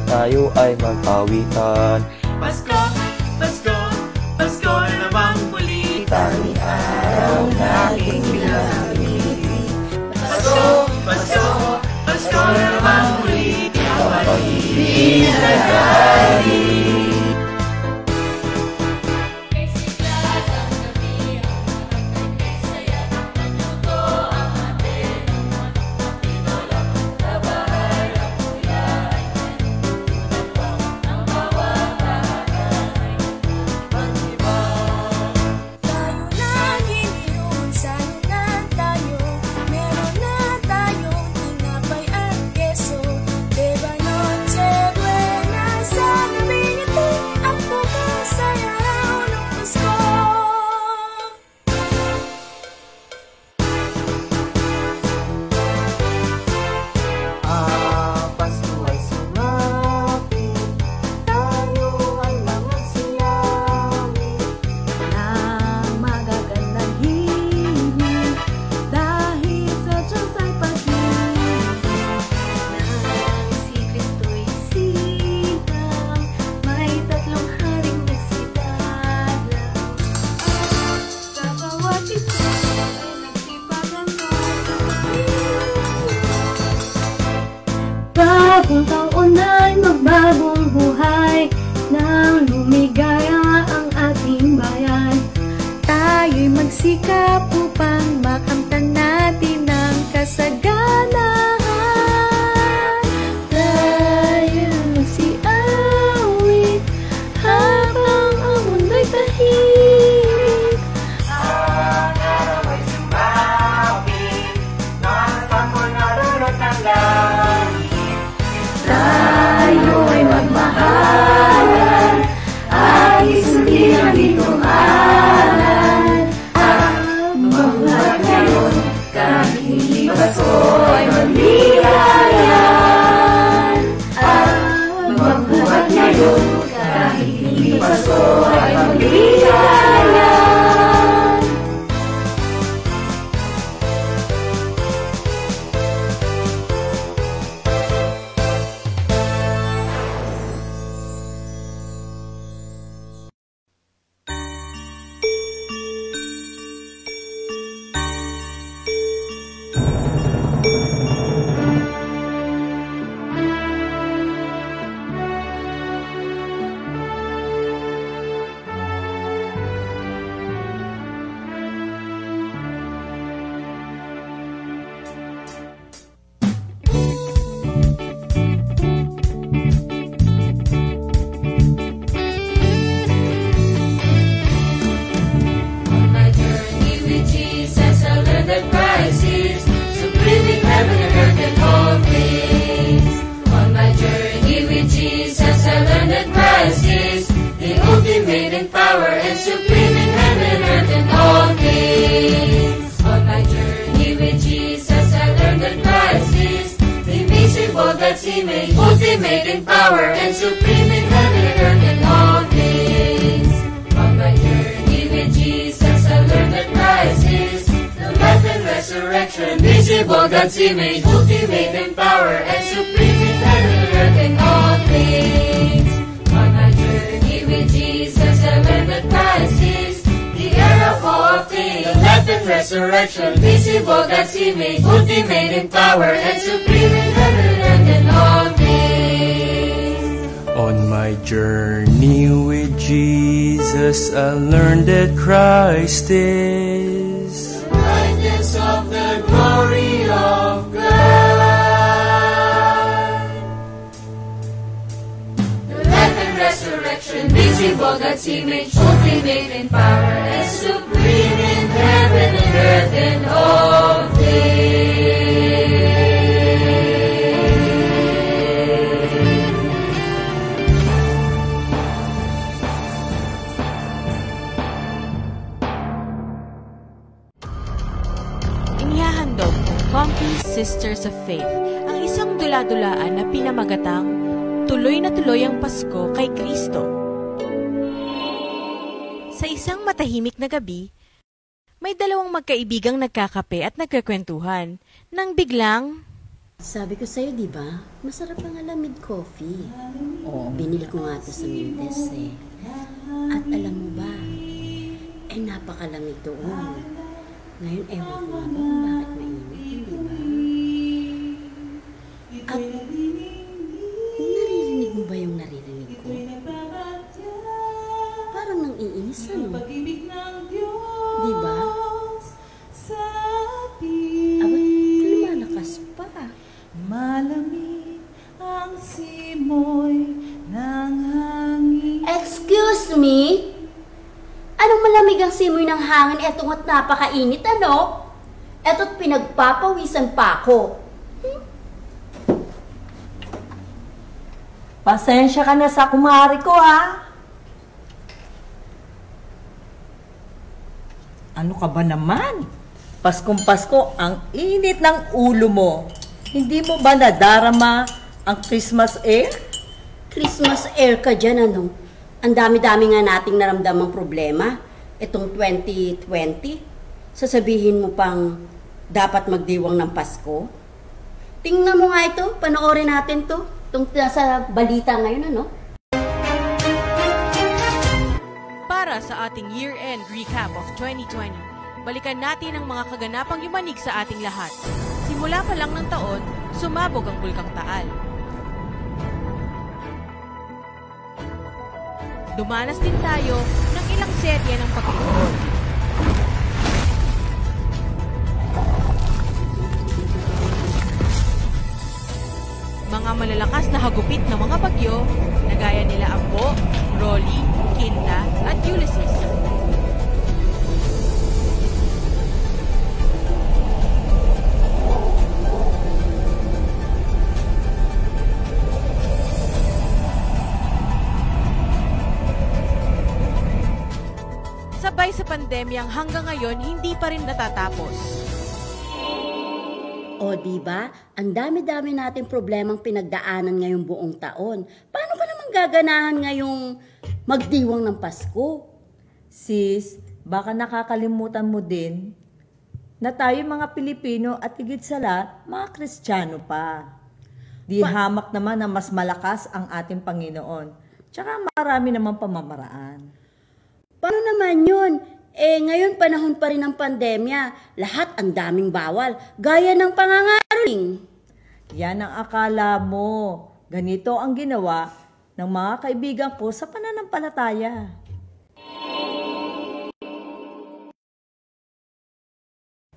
Tayo ay magpawitan. Pasko, Pasko, Pasko na namang muli. Tanging araw na aking pinamili. Pasko, Pasko, Pasko na namang muli. Pag-ibig na galing. Bagong taon ay magbagong buhay nang lumigaya ang ating bayan. Tayo'y magsikap upang makamtan natin ang kasaganahan. Tayo'y magsiawit habang ang mundo'y tahimik. Ang araw ay sumapit, nasa narunod ng langit. Tayo ay magmahalan, ay sundin ang itong aral. At mabuhat ngayon, kahit hindi Pasko ay magbigayan. At mabuhat ngayon, kahit hindi Pasko ay magbigayan. Ultimate in power and supreme in heaven and earth and all things. On my journey with Jesus, I learned that Christ is the life and resurrection, visible God's image, ultimate in power and supreme in heaven and earth and all things. On my journey with Jesus, I learned that Christ is the heir of all things, the life and resurrection, visible God's image, ultimate in power and supreme in heaven and earth and all things. On my journey with Jesus, I learned that Christ is the brightness of the glory of God. invisible God's image, ultimate in power, and supreme in heaven and earth and all things. Inihahandog ng Compy Sisters of Faith ang isang dula-dulaan na pinamagatang Tuloy na Tuloy ang Pasko kay Kristo. Sa isang matahimik na gabi, may dalawang magkaibigang nagkakape at nagkakwentuhan nang biglang... Sabi ko sa'yo, di ba? Masarap ang alamid coffee. Oo. Binili ko nga ito sa Mintes eh. At alam mo ba, napakalamig doon. Ngayon, ewan ko nga ba kung bakit mainit, di ba? At naririnig mo ba yung naririnig ko? Parang nang iinis, ano? Di ba? Aba, lumalakas pa. Malamig ang simoy ng hangin. Excuse me? Anong malamig ang simoy ng hangin? Eto nga't napakainit, ano? Eto't pinagpapawisan pa ako. Pasensya ka na sa kumari ko, ha? Ano ka ba naman? Paskong Pasko, ang init ng ulo mo. Hindi mo ba nadarama ang Christmas air? Christmas air ka dyan, ano? Ang dami-dami nga nating naramdamang problema. Itong 2020, sasabihin mo pang dapat magdiwang ng Pasko? Tingnan mo nga ito, panoorin natin to. Itong nasa balita ngayon, ano? Para sa ating year-end recap of 2020, balikan natin ang mga kaganapang yumanig sa ating lahat. Simula pa lang ng taon, sumabog ang Bulkang Taal. Dumanas din tayo ng ilang serye ng pagtutulog. Mga malalakas na hagupit ng mga bagyo na gaya nila Ambo, Rolly, Kinta at Ulysses. Sabay sa pandemyang hanggang ngayon hindi pa rin natatapos. O diba, ang dami-dami nating problemang pinagdaanan ngayong buong taon. Paano ka naman gaganahan ngayong magdiwang ng Pasko? Sis, baka nakakalimutan mo din na tayo mga Pilipino at higit sa lahat, mga Kristiyano pa. Di hamak naman na mas malakas ang ating Panginoon. Tsaka marami naman pamamaraan. Paano naman yun? Ngayon panahon pa rin ng pandemya, lahat ang daming bawal, gaya ng pangangaroling. Yan ang akala mo. Ganito ang ginawa ng mga kaibigan ko sa pananampalataya.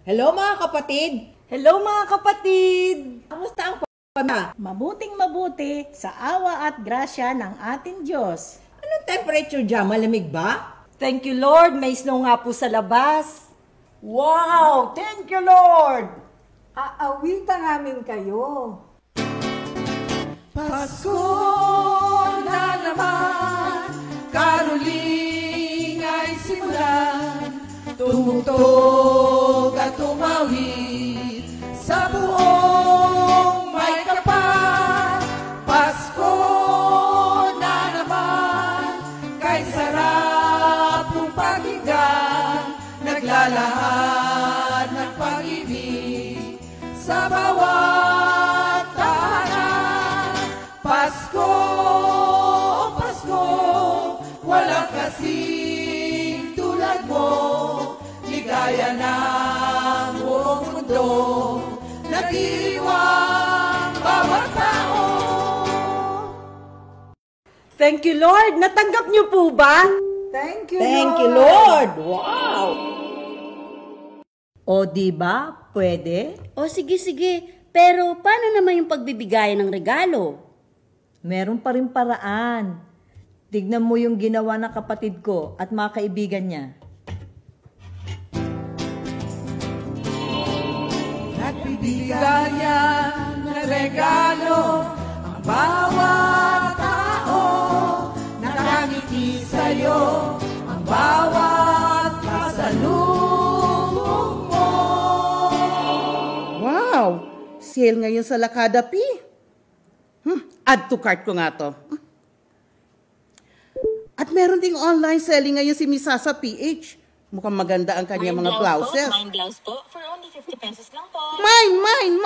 Hello mga kapatid! Hello mga kapatid! Kamusta ang pamilya? Mabuting mabuti sa awa at grasya ng ating Diyos. Anong temperature dyan? Malamig ba? Thank you, Lord. May snow nga po sa labas. Wow! Thank you, Lord! Aawitan namin kayo. Pasko na naman, karuling ay simulan, tumutog at tumawid sa buong may kapal. Pasko na naman, kay sarap ng pakinggan, naglalahad ng pag-ibig sa bawat tahanan. Pasko, Pasko, walang kasing tulad mo, ligaya ng buong mundo, nag-iwang bawat tao. Thank you, Lord! Natanggap niyo po ba? Thank you, Thank Lord. you, Lord! Wow! O, diba? Pwede? O sige. Pero paano naman yung pagbibigay ng regalo? Meron pa rin paraan. Tignan mo yung ginawa ng kapatid ko at mga kaibigan niya. Nagbibigay yan ng regalo ang bawat tao. Nakangiti sa'yo ang bawat kasalubong mo. Wow! Sale ngayon sa Lakada P. Add to cart ko nga to. At meron ding online selling ngayon si Miss Sasa PH. Mukhang maganda ang kanya mga blouses. Mine blouse po. For only 50 pesos lang po. Mine!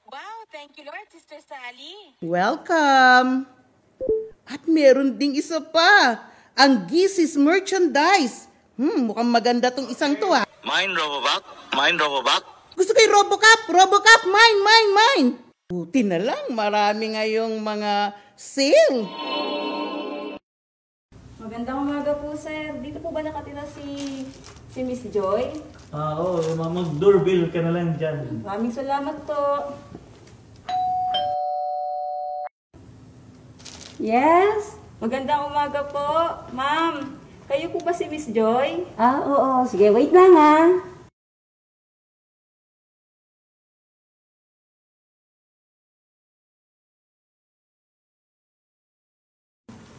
Wow, thank you Lord, Sister Sally. Welcome! At meron ding isa pa. Ang Gisis merchandise. Mukhang maganda tong isang to ha. Mine Robovac. Gusto kay Robocop, mine. Buti na lang, marami ngayong mga sale. Magandang umaga po, sir. Dito po ba nakatira si Miss Joy? Oo, mag-doorbell ka na lang dyan. Maraming salamat po. Yes? Magandang umaga po. Ma'am, kayo po ba si Miss Joy? Oo. Sige, wait lang ha.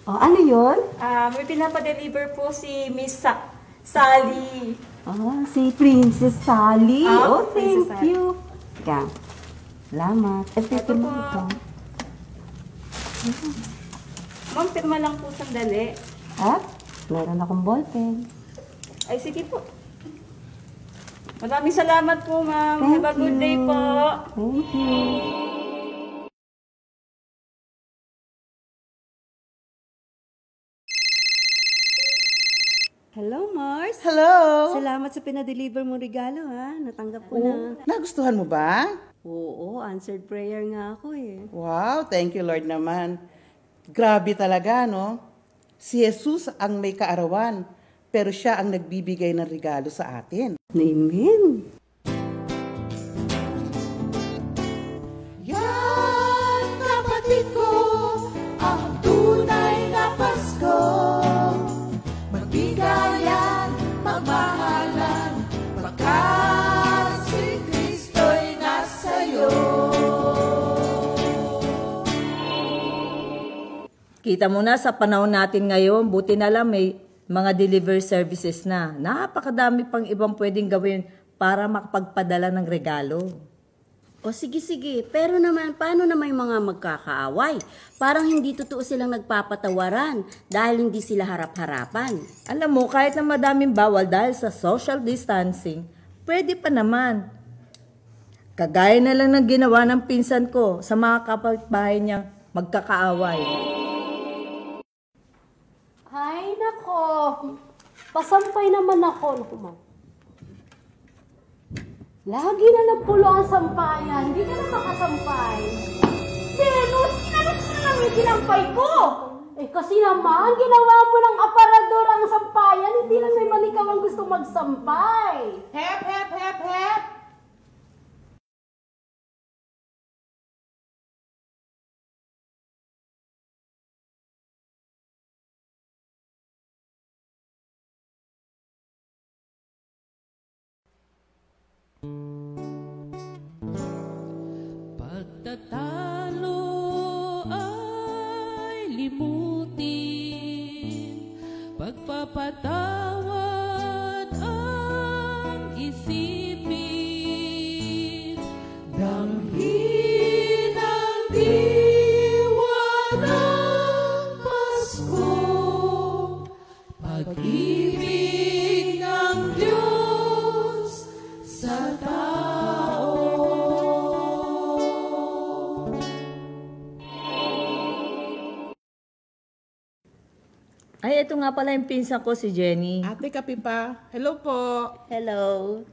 Oh, ano yun? May pinapadeliver po si Miss Sally. Si Princess Sally. Princess Thank Sally. you. Teka. Salamat. Ito po. Ma'am, pirma lang po sandali. Meron akong ballpen. Ay, sige po. Maraming salamat po, ma'am. Have a good day po. Thank you. Hello, Mars. Hello. Salamat sa pinadeliver mong regalo, ha. Natanggap ko na. Nagustuhan mo ba? Oo, answered prayer nga ako eh. Wow, thank you Lord naman. Grabe talaga, no? Si Jesus ang may kaarawan, pero siya ang nagbibigay ng regalo sa atin. Amen. Yan, kapatid ko, ang tunay na Pasko. Magbigayan, magmahalan, pagkat si Kristo'y nasa'yo. Kita mo na sa panahon natin ngayon, buti na lang may mga delivery services na. Napakadami pang ibang pwedeng gawin para makapagpadala ng regalo. O sige. Pero naman, paano naman yung mga magkakaaway? Parang hindi totoo silang nagpapatawaran dahil hindi sila harap-harapan. Alam mo, kahit na madaming bawal dahil sa social distancing, pwede pa naman. Kagaya na lang ng ginawa ng pinsan ko sa mga kapitbahay niyang magkakaaway. Ay, nako. Pasampay naman ako. Naku, ma'am. Lagi na lang pulo ang sampayan. Hindi ka na makasampay. Venus, kinabit mo lang yung ginampay ko. Kasi naman, ginawa mo ng aparador ang sampayan. Hindi lang may manikaw ang gusto magsampay. Hep. Pagtatalo ay limutin, pagpapatawad ang isipin, damhin ang diwa ng Pasko, pag-ibig ng Diyos sa tao. Ay, ito nga pala yung pinsan ko, si Jenny. Ate Kapipa, hello po. Hello.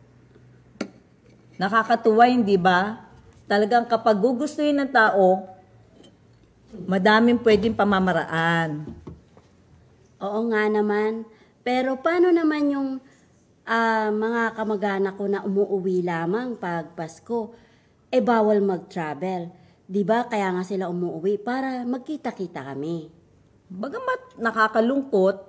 Nakakatuwa, hindi ba? Talagang kapag gugustuhin ng tao, madaming pwedeng pamamaraan. Oo nga naman. Pero paano naman yung mga kamag-anak ko na umuuwi lamang pag Pasko? Bawal mag-travel. Diba? Kaya nga sila umuuwi para magkita-kita kami. Bagamat nakakalungkot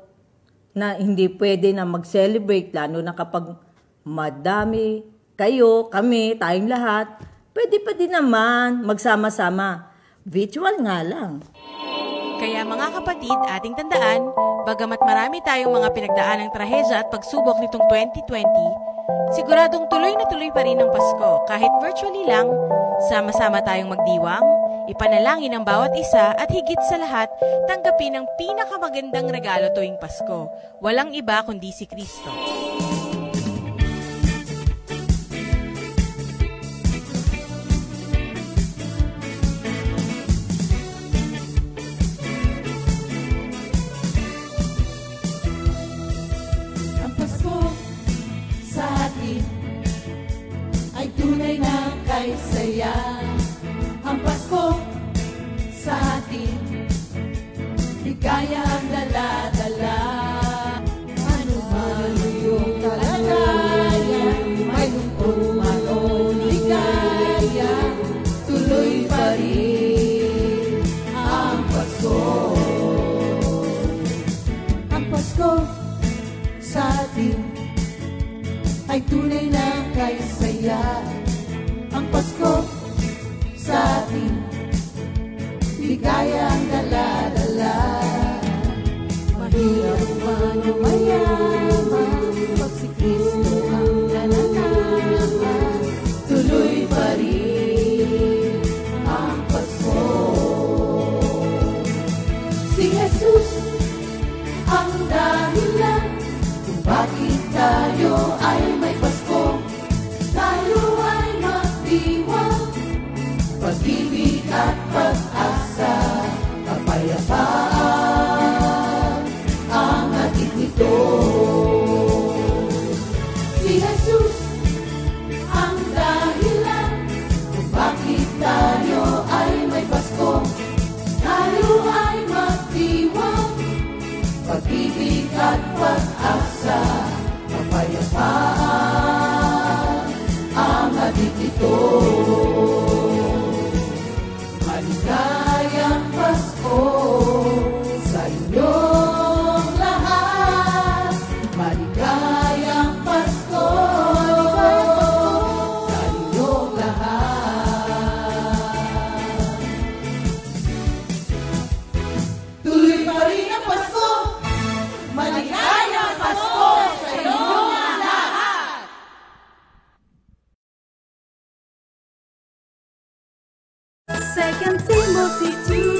na hindi pwede na mag-celebrate, lalo na kapag madami kayo, kami, tayong lahat, pwede pa din naman magsama-sama. Virtual nga lang. Kaya mga kapatid, ating tandaan, bagamat marami tayong mga pinagdaan ng trahedya at pagsubok nitong 2020, siguradong tuloy na tuloy pa rin ang Pasko. Kahit virtually lang, sama-sama tayong magdiwang, ipanalangin ang bawat isa at higit sa lahat, tanggapin ang pinakamagandang regalo tuwing Pasko. Walang iba kundi si Kristo. Ang Pasko sa atin ay tunay na kay saya. Ang Pasko sa atin, ligaya ang dala-dala. Ano man iyong kalagayan, may lungkot man o ligaya, tuloy pa rin ang Pasko. Ang Pasko sa atin ay tunay na kay saya. Ang Pasko sa atin, ligaya ang dala-dala. Mahirap man o mayaman, pag si Kristo ang nananaman, tuloy pa rin ang Pasko. Si Jesus ang dahilan kung bakit tayo ay may Pasko. Tayo ay magdiwang, pag-ibig at pag-asa, kapayapaan ang hatid nito. Si Jesus ang dahilan kung bakit tayo ay may Pasko. Tayo ay magdiwang, pag-ibig at pag-asa, kapayapaan ang hatid nito. Maligayang Pasko sa inyong lahat. Maligayang Pasko sa inyong lahat. Tuloy pa rin ang Pasko. Maligayang Pasko sa inyong lahat. Second Timothy 2